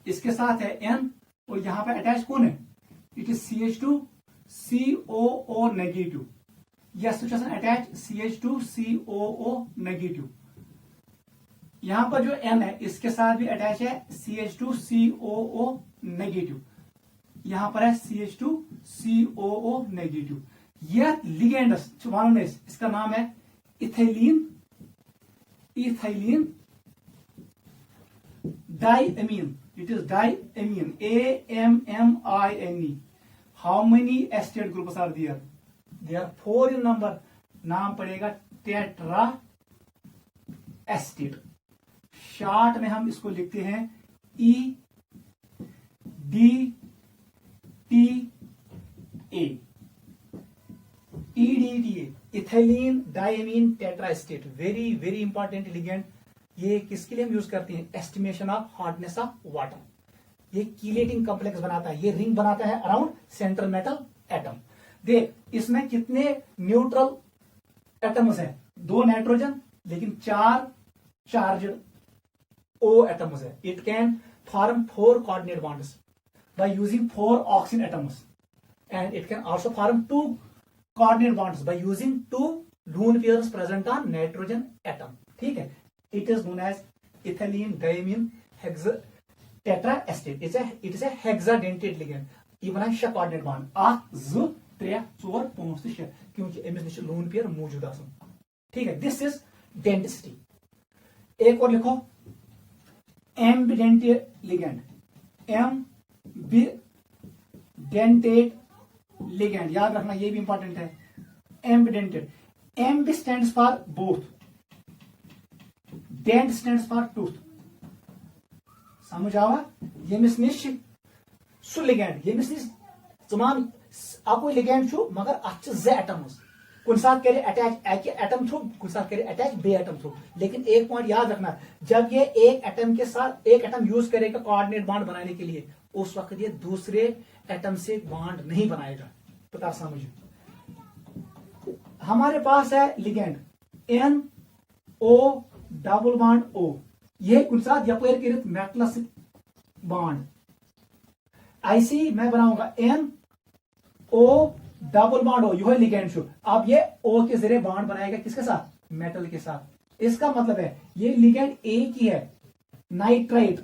इसके साथ है N, और यहां पर अटैच कौन है, it is CH2 COO negative, या situation attach CH2 COO negative. यहां पर जो N है इसके साथ भी अटैच है CH2 COO नेगेटिव, यहां पर है CH2 COO नेगेटिव। यह लिगेंडस इसका नाम है ethylene, ethylene diamine, it is diamine, AMMINE। How many acetate groups are there, they are 4 in number. नाम पड़ेगा टेट्रा एस्टेट। शॉर्ट में हम इसको लिखते हैं EDTA, EDTA, ethylene diamine tetraacetate. Very very important ligand. ये किसके लिए हम यूज करते हैं, estimation of hardness of water. ये कीलेटिंग कॉम्प्लेक्स बनाता है, ये रिंग बनाता है अराउंड सेंट्रल मेटल एटम। देख इसमें कितने न्यूट्रल एटम्स हैं, 2 नाइट्रोजन लेकिन 4 चार्ज्ड O एटम्स है। It can form 4 coordinate bonds by using 4 oxygen atoms, and it can also form 2 coordinate bonds by using 2 lone pairs present on nitrogen atom. ठीक है, it is known as ethylene diamine tetraacetate it is a hexadentate ligand यह बनाए 6 कोऑर्डिनेट बॉन्ड 1 2 3 4 5 तो 6 क्योंकि अमिस निश लोन पेयर मौजूद आसन। ठीक है, दिस इज डेंटिसिटी। एक और लिखो एम्बिडेंटेड लिगेंड, एम्बिडेंटेड लिगेंड, याद रखना ये भी इंपॉर्टेंट है। Ambidentate, ambi stands for both, dent stands for tooth. समझ आवा यमिस निश सु लिगेंड यमिस निश तमाम अकु लिगेंड छु मगर अत ज एटम्स कुछ साथ करे अटैच एक एटम थ्रू कुछ साथ करे अटैच बे एटम थ्रू। लेकिन एक पॉइंट याद रखना, जब ये एक एटम के साथ एक एटम यूज करेगा कोऑर्डिनेट बॉन्ड बनाने के लिए उस वक्त ये दूसरे एटम से बॉन्ड नहीं बनाएगा। पता समझो, हमारे पास है ligand NO double bond O, ये कुछ साथ यपर कर मेटलस बॉन्ड। ऐसी मैं बनाऊंगा NO डबल बॉन्ड O, यह लिगेंड शो। अब ये O के जरिए बॉन्ड बनाएगा किसके साथ? मेटल के साथ। इसका मतलब है ये लिगेंड एक ही है, नाइट्राइट,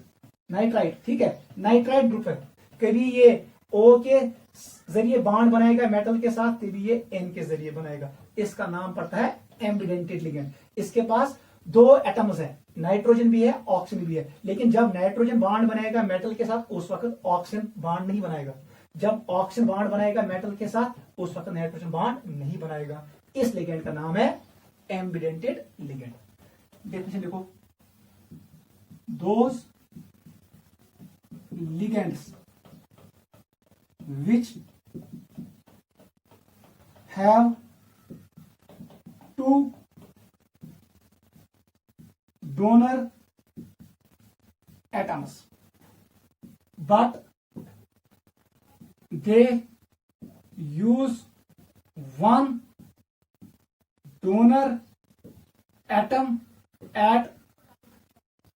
नाइट्राइट, ठीक है, नाइट्राइट ग्रुप है। कभी ये O के जरिए बॉन्ड बनाएगा मेटल के साथ, कभी ये N के जरिए बनाएगा। इसका नाम पड़ता है एम्बिडेंटेड लिगेंड। इसके पास 2 एटम्स है, नाइट्रोजन भी है ऑक्सीजन भी है, लेकिन जब नाइट्रोजन बॉन्ड बनाएगा मेटल के साथ उस वक्त ऑक्सीजन बॉन्ड नहीं बनाएगा। जब ऑक्सीजन बॉन्ड बनाएगा मेटल के साथ उस वक्त नाइट्रोजन बॉन्ड नहीं बनाएगा। इस लिगेंड का नाम है एम्बिडेंटेड लिगेंड। डेफिनेशन देखो, those ligands which have 2 donor atoms but they use 1 donor atom at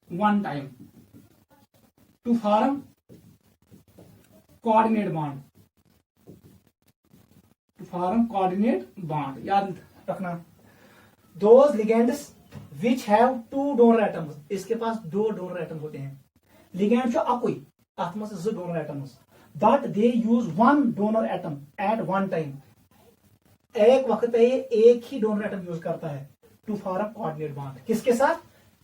one time to form coordinate bond, to form coordinate bond. याद रखना, those ligands which have 2 donor atoms, इसके पास 2 डोनर एटम होते हैं। लिगेंड जो अकुई अथ मज 2 donor atoms, but they use 1 donor atom at one time, एक वक्त पे ये एक ही डोनर एटम यूज करता है टू फॉर्म कोऑर्डिनेट बॉन्ड। किसके साथ?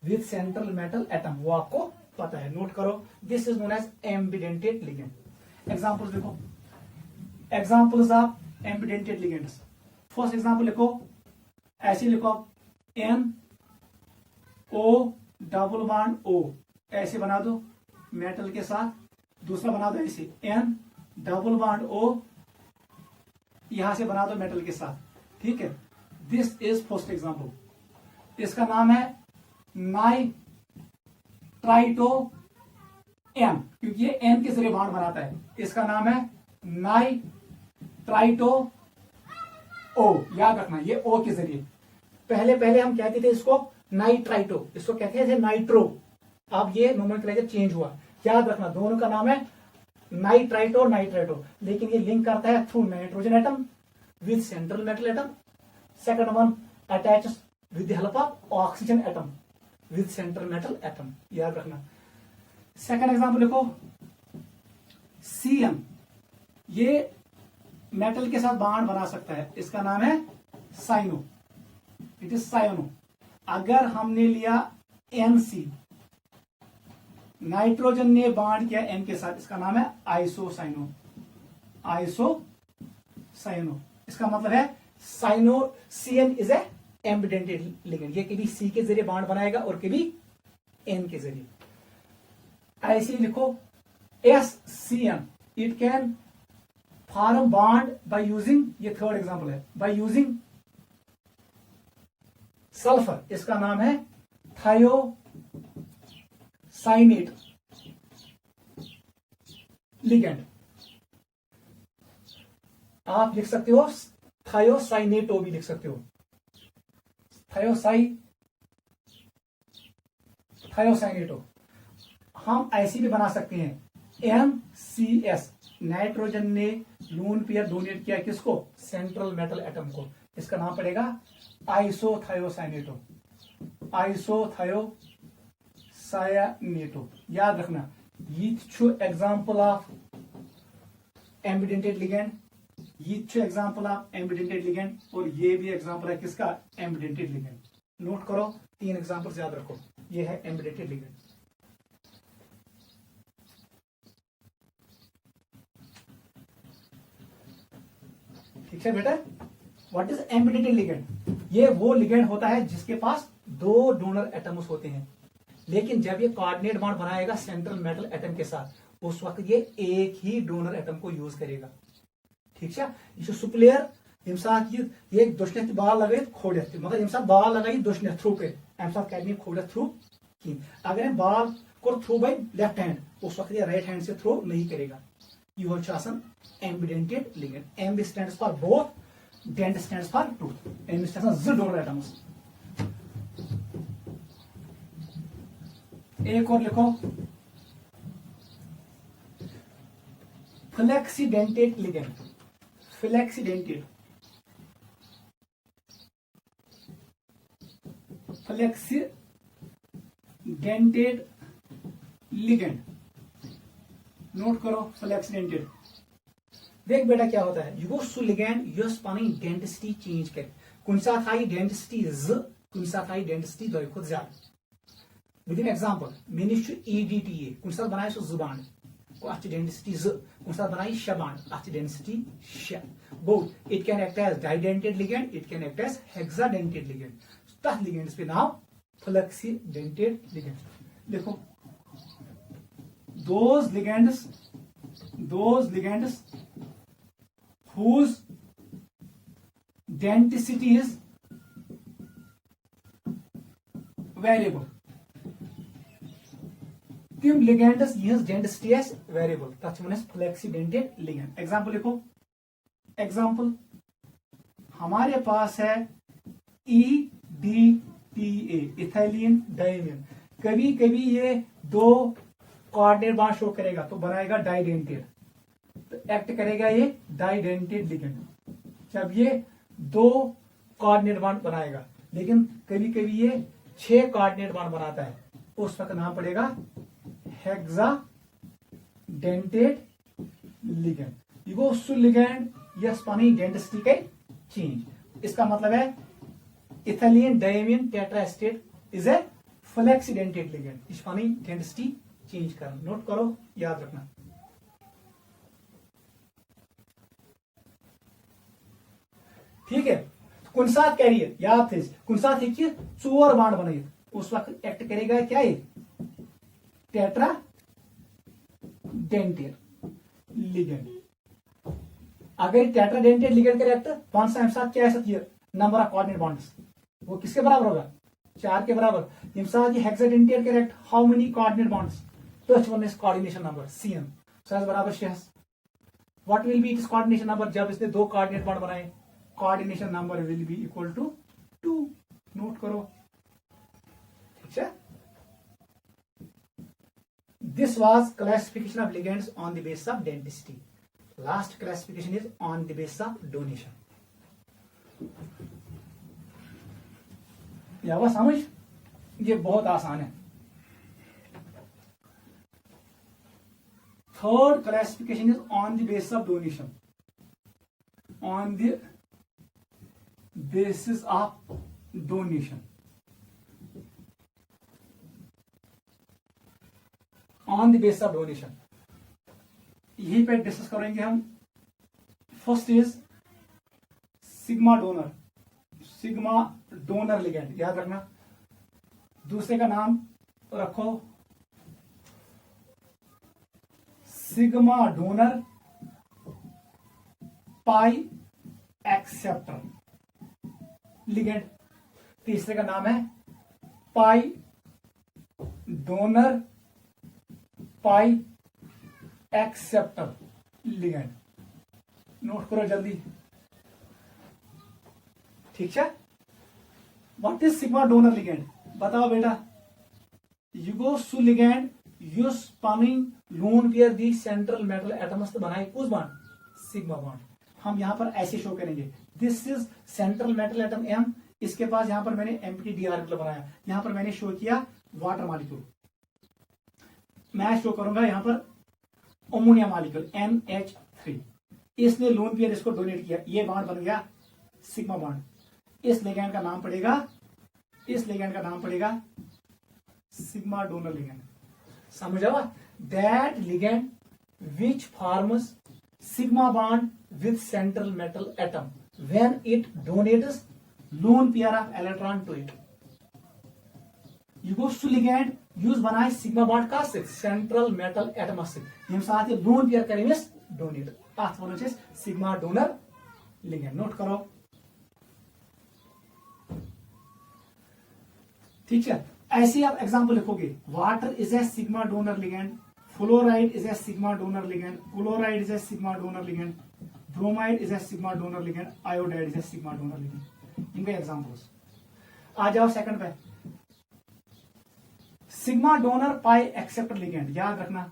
With central metal atom. वो आपको पता है, नोट करो। This is known as ambidentate ligand. Examples देखो, examples of ambidentate ligands. First example लिखो, ऐसे लिखो NO डबल बॉन्ड O, ऐसे बना दो मेटल के साथ। दूसरा बना दो ऐसे N डबल बॉन्ड O, यहां से बना दो मेटल के साथ। ठीक है, दिस इज फर्स्ट एग्जाम्पल। इसका नाम है नाइट्राइटो M, क्योंकि ये N के जरिए बॉन्ड बनाता है। इसका नाम है नाइट्राइटो O। याद रखना, ये O के जरिए। पहले हम कहते थे इसको नाइट्राइटो, इसको कहते थे नाइट्रो। अब ये नोमेनक्लेचर चेंज हुआ। याद रखना, दोनों का नाम है नाइट्राइटो नाइट्राइटो, लेकिन ये लिंक करता है through nitrogen atom with central metal atom. Second one attaches with the help of oxygen atom with central metal atom. याद रखना। सेकंड एग्जांपल लिखो, CN, ये मेटल के साथ बॉन्ड बना सकता है। इसका नाम है साइनो, इट इज साइनो। अगर हमने लिया NC, नाइट्रोजन ने बॉन्ड किया N के साथ, इसका नाम है आइसोसाइनो, आइसोसाइनो। इसका मतलब है cyano. CN is a ambidentate ligand, ये कभी C के जरिए बॉन्ड बनाएगा और कभी N के जरिए। ऐसे लिखो SCN, it can form bond by using, ये थर्ड एग्जांपल है, बाय यूजिंग सल्फर। इसका नाम है थायोसाइनेट लिगेंड। आप लिख सकते हो थायोसाइनेटो भी लिख सकते हो, थायोसाइनेटो। हम ऐसी भी बना सकते हैं NCS, नाइट्रोजन ने लून पेयर डोनेट किया किसको? सेंट्रल मेटल एटम को। इसका नाम पड़ेगा आइसोथायोसाइनेटो, आइसोथायोसाइनेटो। याद रखना, ये एग्जाम्पल ऑफ एम्बिडेंटेड लिगेंड, ये एग्जाम्पल ऑफ एम्बिडेंटेड लिगेंड, और ये भी एग्जाम्पल है किसका, एम्बिडेंटेड लिगेंड। नोट करो, 3 एग्जाम्पल याद रखो। ये है एम्बिडेंटेड लिगेंड। ठीक है बेटा, व्हाट इज एम्बिडेंटेड लिगेंड? ये वो लिगेंड होता है जिसके पास 2 डोनर एटम्स होते हैं, लेकिन जब ये कोऑर्डिनेट बॉन्ड बनाएगा सेंट्रल मेटल एटम के साथ, उस वक्त ये एक ही डोनर एटम को यूज करेगा। ठीक है, ये सुप्लेयर यम साथ ये दुश्मन बाल लगे खोड़ मगर यम साथ बाल लगाई दुश्मन थ्रू पे अम साथ कर खोड़ थ्रू कहीं। अगर हम बाल को थ्रू बाय लेफ्ट हैंड, उस वक्त ये राइट हैंड से थ्रू नहीं करेगा। यह ambidentate ligand. Ambi stands for both, dent stands for tooth. Ambi stands donor atoms. एक और लिखो, flexidentate ligand. Flexidentate, flexidentate ligand. Note करो, फ्लेक्सीडेंटेड। देख बेटा क्या होता है, यह सू लिगेंड यस पनी डेंसिटी चेंज कर। कुन साथ आई डेंसिटी ज, कुन साथ आई डेंसिटी 2 खुद ज्यादा। विद इन एग्जांपल मे निश EDTA, कुन साथ बनाए सो जुबान अत डेंसिटी ज, कुन साथ बनाई 6 बांड अत density 6। Both it can act as didentate ligand, it can act as hexadentate ligand. तथ लिगेंड्स पे नाम फ्लेक्सीडेंटेड लिगेंड। देखो, those ligands whose denticity is variable, तिम लिगेंड्स यह डेंसिटी आस वेरिएबल, तथ वन फ्लेक्सीडेंटेड लिगेंड। एग्जांपल लिखो, एग्जांपल हमारे पास है EDTA, इथाइलिन डायमीन। कभी कभी ये 2 कोऑर्डिनेट बॉन्ड शो करेगा तो बनाएगा डाइडेंटेड, तो एक्ट करेगा ये डाइडेंटेड लिगेंड जब ये 2 कोऑर्डिनेट बॉन्ड बनाएगा। लेकिन कभी कभी ये 6 कोऑर्डिनेट बॉन्ड बनाता है, उस वक्त नाम पड़ेगा हेक्साडेंटेड लिगेंड। ये सु लिगेंड यस पनी डेंसिटी के चेंज। इसका मतलब है ethylene diamine tetraacetate is a flexidentate ligand, इस पनी डेंसिटी चेंज करना। नोट करो, याद रखना। ठीक है, कुन साथ कैरियर याद थे, कुन साथ 4 बांड बनाई, उस वक्त एक्ट करेगा क्या है, टेट्रा डेंटेड लिगेंड। अगर टेट्रा डेंटेड लिगेंड का एक्ट कौन सा साथ क्या है, नंबर ऑफ कोऑर्डिनेट बॉन्ड्स वो किसके बराबर होगा, 4 के बराबर। यम साथ ये हेक्साडेंटेड का act how many coordinate bonds, तो one is coordination number CN, so बराबर 6। What will be its coordination number, जब इसने 2 कोऑर्डिनेट बॉन्ड बनाए, coordination number will be equal to 2। Note करो, ठीक है। This was classification of ligands on the basis of density. Last classification is on the basis of donation. या वो समझ, ये बहुत आसान है। Third classification is on the basis of donation. On the basis of donation, on the basis of donation यहीं पे डिस्कस करेंगे हम। First is sigma donor, sigma donor ligand, याद रखना। दूसरे का नाम रखो sigma donor pi acceptor ligand. तीसरे का नाम है pi donor pi acceptor ligand. Note करो जल्दी, ठीक है। What is sigma donor ligand, बताओ बेटा। युगोसु लिगेंड युस पनिंग lone pair the central metal atoms बनाए कुछ बॉन्ड, सिग्मा बॉन्ड। हम यहां पर ऐसे शो करेंगे, this is central metal atom M, इसके पास यहां पर मैंने एम्प्टी डी ऑर्बिटल बनाया, यहां पर मैंने शो किया वाटर मॉलिक्यूल। मैं शो करूंगा यहां पर अमोनिया मॉलिक्यूल NH3, इसने लोन पेयर इसको डोनेट किया, ये बॉन्ड बन गया सिग्मा बॉन्ड। इस लिगैंड का नाम पड़ेगा, इस लिगैंड का नाम पड़ेगा सिग्मा डोनर लिगैंड। समझ आवा? That ligand which forms sigma bond with central metal atom when it donates lone pair of electron to it. यह सह लिगैंड युस बनाए सिग्मा बॉन्ड का सेंट्रल मेटल एटमस यम साथ ये लोन पेयर कर डोनेट, अत वन सिग्मा डोनर लिगैंड। नोट करो, ठीक है। ऐसे आप एग्जांपल लिखोगे, water is a sigma donor ligand, fluoride is a sigma donor ligand, chloride is a sigma donor ligand, bromide is a sigma donor ligand, iodide is a sigma donor ligand. इनके एग्जांपल्स। आ जाओ सेकंड पे, sigma donor pi acceptor ligand. याद रखना,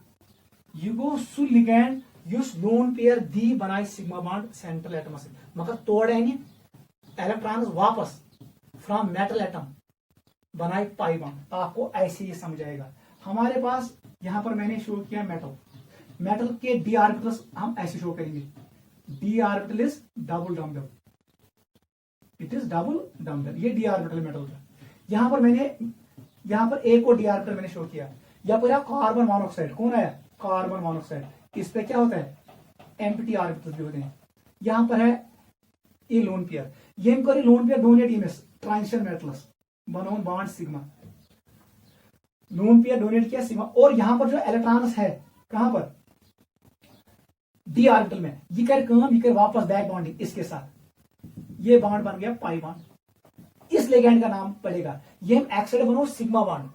यह गो सु लिगैंड युस लोन पेयर दी बनाई सिग्मा बॉन्ड सेंट्रल एटम से, मगर तोड़ इलेक्ट्रॉन वापस फ्रॉम मेटल एटम बनाई पाई बॉन्ड। आपको ऐसे ही समझाएगा। हमारे पास यहां पर मैंने शो किया मेटल, मेटल के डी ऑर्बिटल्स हम ऐसे शो करेंगे, D orbital is double dumbbell, it is double dumbbell, ये डी ऑर्बिटल मेटल का। यहां पर मैंने यहां पर एक और डी ऑर्बिटल मैंने शो किया, यहां पर कार्बन मोनोऑक्साइड, कौन आया? Carbon monoxide. इस पे क्या होता है? एम्प्टी ऑर्बिटल्स भी होते हैं। यहां पर है ये लोन पेयर, ये लोन पेयर डोनेट इमेस ट्रांजिशन मेटल्स बनोन bond sigma, lone pair donate किया सिग्मा। और यहां पर जो इलेक्ट्रॉन्स है कहां पर? डी ऑर्बिटल में, ये कर काम, ये कर वापस बैक बॉन्डिंग इसके साथ, ये बॉन्ड बन गया पाई बॉन्ड। इस लिगैंड का नाम पड़ेगा, ये हम एक्स साइड बनाओ सिग्मा बॉन्ड,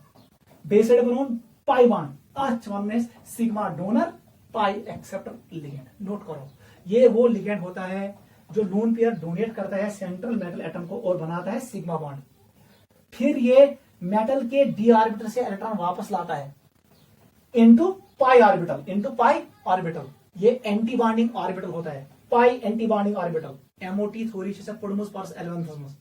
बेस साइड बनाओ पाई बॉन्ड, आज one sigma donor pi acceptor ligand. Note करो, ये वो लिगैंड होता है जो लोन पेयर डोनेट करता है सेंट्रल मेटल एटम को और बनाता है सिग्मा बॉन्ड। फिर ये मेटल के डी ऑर्बिटल से इलेक्ट्रॉन वापस लाता है इनटू पाई ऑर्बिटल, इनटू पाई ऑर्बिटल। ये एंटी बॉन्डिंग ऑर्बिटल होता है, पाई एंटी बॉन्डिंग ऑर्बिटल, एमओटी थोड़ी से पढ़मुस पर्स 11th।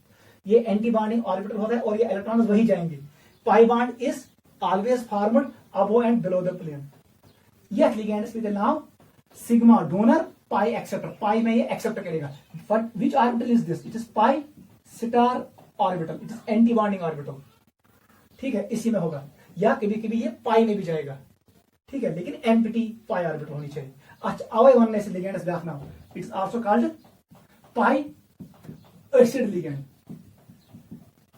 ये एंटी बॉन्डिंग ऑर्बिटल होता है और ये इलेक्ट्रॉन वही जाएंगे। Pi bond is always formed above and below the plane. यह लिगैंड विद द नाम sigma donor pi acceptor, pi में ये एक्सेप्ट करेगा। But which orbital is this? It is pi star orbital, it is antibonding orbital, ठीक है, इसी में होगा। या कभी कभी ये पाई में भी जाएगा, ठीक है, लेकिन एम्प्टी पाई ऑर्बिटल होनी चाहिए। अच्छा, अवय वन से ligand back now, it's also called pi acid ligand.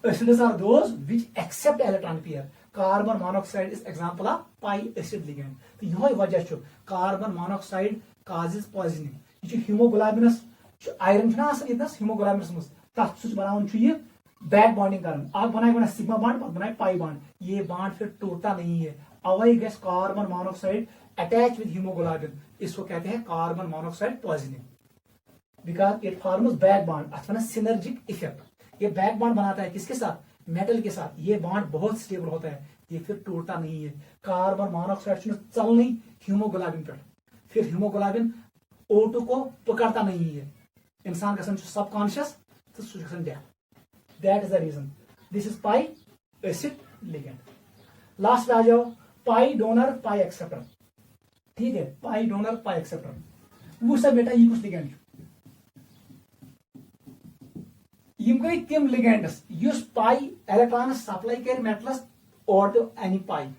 Acids are those which accept electron pair. Carbon monoxide is example of pi acid ligand. तो यही वजह छ कार्बन मोनोऑक्साइड causes poisoning। ये छ हीमोग्लोबिनस आयरन छ ना आसन इतनस हीमोग्लोबिनस मस तथ सुच बनावन छ ये बैक बॉन्डिंग करन। आप बनाए बना सिग्मा बॉन्ड, पत बनाए पाई बॉन्ड, ये बॉन्ड फिर टूटता नहीं है। अवय gas carbon monoxide attach with haemoglobin, इसको कहते हैं carbon monoxide poisoning because it forms back bond, अथवा सिनर्जिक इफेक्ट। ये बैक बॉन्ड बनाता है किसके साथ? मेटल के साथ। ये बॉन्ड बहुत स्टेबल होता है, ये फिर टूटता नहीं है। कार्बन मोनोऑक्साइड चल नहीं हीमोग्लोबिन पे, फिर हीमोग्लोबिन O2 को पकड़ता नहीं है, इंसान गसन सबकॉन्शियस तो सुन death. That is the reason this is pi acid ligand. Last में आ जाओ, पाई डोनर पाई एक्सेप्टर, ठीक है, पाई डोनर पाई एक्सेप्टर। वो सब बेटा ये कुछ लिगैंड यम गई तिम लिगेंड्स युस पाई इलेक्ट्रॉन सप्लाई कर मेटलस और तो एनी पाई।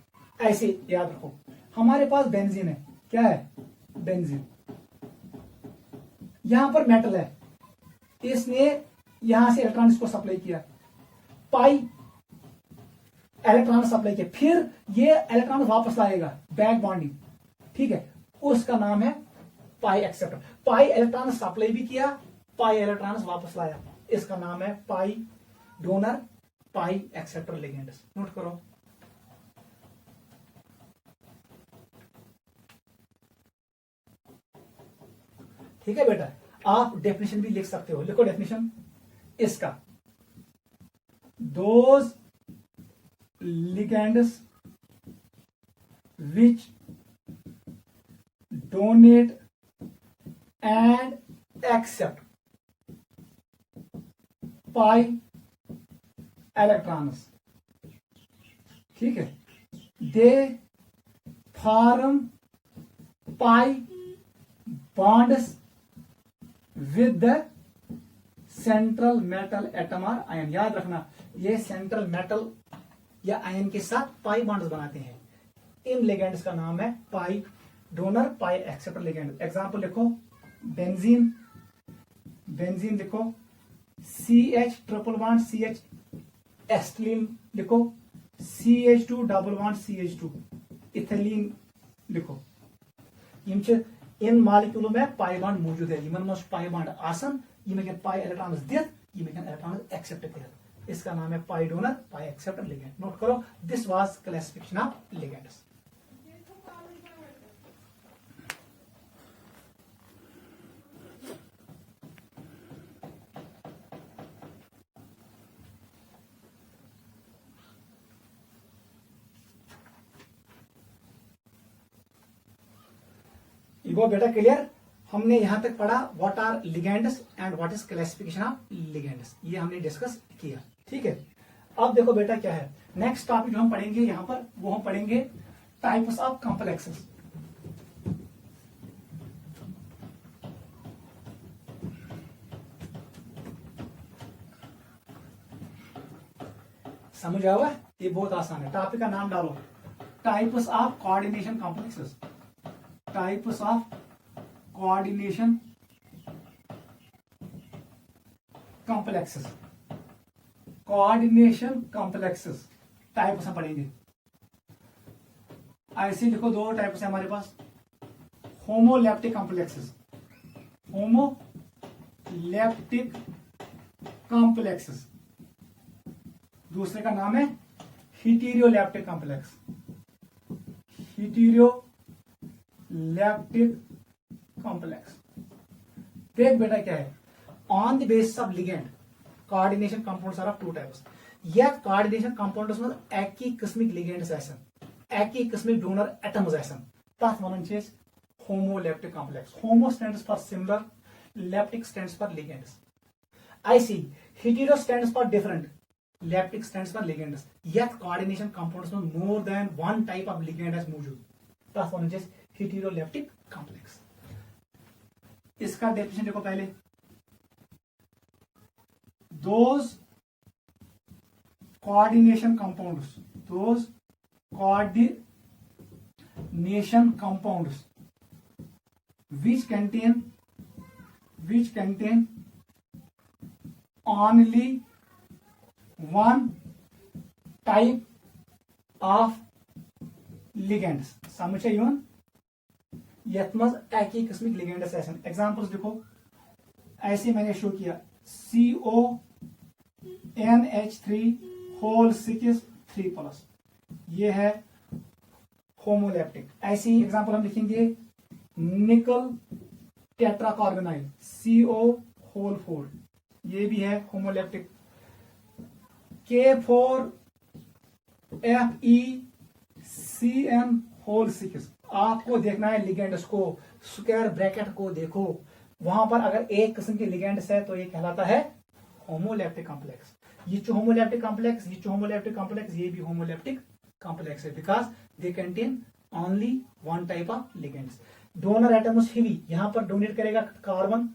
ऐसे याद रखो, हमारे पास बेंजीन है, क्या है? बेंजीन। यहां पर मेटल है, इसने यहां से इलेक्ट्रॉन इसको सप्लाई किया, पाई इलेक्ट्रॉन सप्लाई किया, फिर ये इलेक्ट्रॉन वापस लाएगा बैक बॉन्डिंग, ठीक है, उसका नाम है pi acceptor. Pi electron supply भी किया, पाई इलेक्ट्रॉन वापस लाया, इसका नाम है pi donor pi acceptor ligands. Note करो, ठीक है बेटा। आप डेफिनेशन भी लिख सकते हो, लिखो डेफिनेशन इसका, those ligands which donate and accept pi electrons, ठीक है, they form pi bonds with the central metal atom और आयन। याद रखना, ये सेंट्रल मेटल या आयन के साथ पाई बॉन्ड्स बनाते हैं। इन लिगेंड्स का नाम है pi donor, pi acceptor ligand. Example लिखो, बेंजीन, बेंजीन लिखो, CH triple bond CH, acetylene लिखो, CH2 double bond CH2, ethylene लिखो। इन मॉलिक्यूलों में पाई बॉन्ड मौजूद है। यमन मज पाई बॉन्ड आसन, यम पाई इलेक्ट्रॉन्स दित, यम इलेक्ट्रॉन्स एक्सेप्ट कर। इसका नाम है pi donor, pi acceptor ligand. Note करो, this was classification of ligands. वो बेटा क्लियर? हमने यहां तक पढ़ा what are ligands and what is classification of ligands, ये हमने डिस्कस किया। ठीक है, अब देखो बेटा क्या है नेक्स्ट टॉपिक जो हम पढ़ेंगे यहां पर, वो हम पढ़ेंगे टाइप्स ऑफ कॉम्प्लेक्सेस। समझ आया हुआ? ये बहुत आसान है। टॉपिक का नाम डालो, types of coordination complexes. Types of coordination complexes, coordination complexes types हम पढ़ेंगे। ऐसे लिखो, दो टाइप्स है हमारे पास, होमोलैप्टिक कॉम्प्लेक्सेस, होमोलैप्टिक कॉम्प्लेक्सेस। दूसरे का नाम है हीटेरोलैप्टिक कॉम्प्लेक्स, हीटेरोलैप्टिक कॉम्प्लेक्स। देख बेटा क्या है, on the basis of ligand coordination compounds are of two types. या कोऑर्डिनेशन कंपाउंड्स में एकी किस्मिक लिगेंड्स आसन, एकी किस्मिक डोनर एटम्स आसन, तथ वनान छ अस homoleptic complex. Homo stands for similar, leptic stands for ligands. I see hetero stands for different, leptic stands for ligands. यथ कोऑर्डिनेशन कंपाउंड्स में more than one type of ligand है मौजूद, तथ वनान छ अस हीटेरोलैप्टिक कॉम्प्लेक्स। इसका डेफिनेशन देखो पहले, those coordination compounds, those coordination compounds which contain only one type of ligands। समझ यन यथ मज एक ही किस्मिक लिगेंड्स आसन। एग्जांपल्स देखो, ऐसे मैंने शो किया CONH3 ये है होमोलैप्टिक। ऐसे ही एग्जांपल हम लिखेंगे निकल टेट्राकार्बोनाइल CO4, ये भी है होमोलैप्टिक। K4FeCN6 आपको देखना है लिगेंड्स को, स्क्वायर ब्रैकेट को देखो, वहां पर अगर एक किस्म के लिगेंड्स है तो ये कहलाता है होमोलैप्टिक कॉम्प्लेक्स। ये जो होमोलैप्टिक कॉम्प्लेक्स, ये जो होमोलैप्टिक कॉम्प्लेक्स, ये भी होमोलैप्टिक कॉम्प्लेक्स है because they contain only one type of ligands. Donor atoms heavy, यहां पर डोनेट करेगा कार्बन,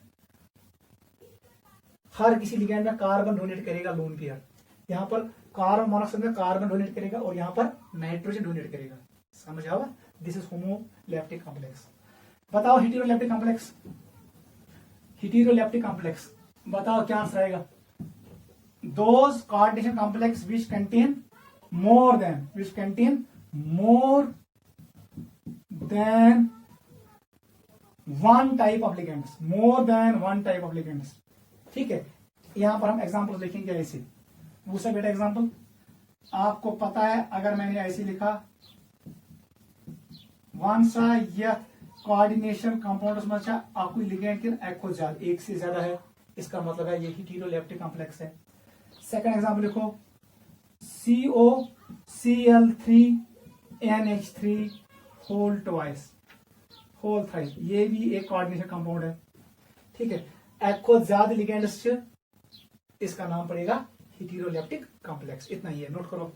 हर किसी लिगेंड में कार्बन डोनेट करेगा लोन पेयर। यहां पर कार्बन मोनोऑक्साइड में कार्बन डोनेट करेगा और यहां पर नाइट्रोजन डोनेट करेगा। समझ आओ? This is homoleptic complex. बताओ हेटेरोलैप्टिक कॉम्प्लेक्स, हेटेरोलैप्टिक कॉम्प्लेक्स बताओ क्या आंसर आएगा? Those coordination complex which contain more than one type of ligands, more than one type of ligands. ठीक है, यहां पर हम एग्जांपल लिखेंगे ऐसे। दूसरा बेटा एग्जांपल आपको पता है, अगर मैंने ऐसे लिखा वन सा यह कोऑर्डिनेशन कंपाउंड्स में आपको लिगेंड किन एक से ज्यादा है, इसका मतलब है ये हेटेरोलैप्टिक कॉम्प्लेक्स है। सेकंड एग्जांपल लिखो COCl3NH3 होल थ्राइस, ये भी एक कोऑर्डिनेशन कंपाउंड है। ठीक है, एक को ज्यादा लिगेंड्स, इसका नाम पड़ेगा हेटेरोलैप्टिक कॉम्प्लेक्स। इतना ही है, नोट करो।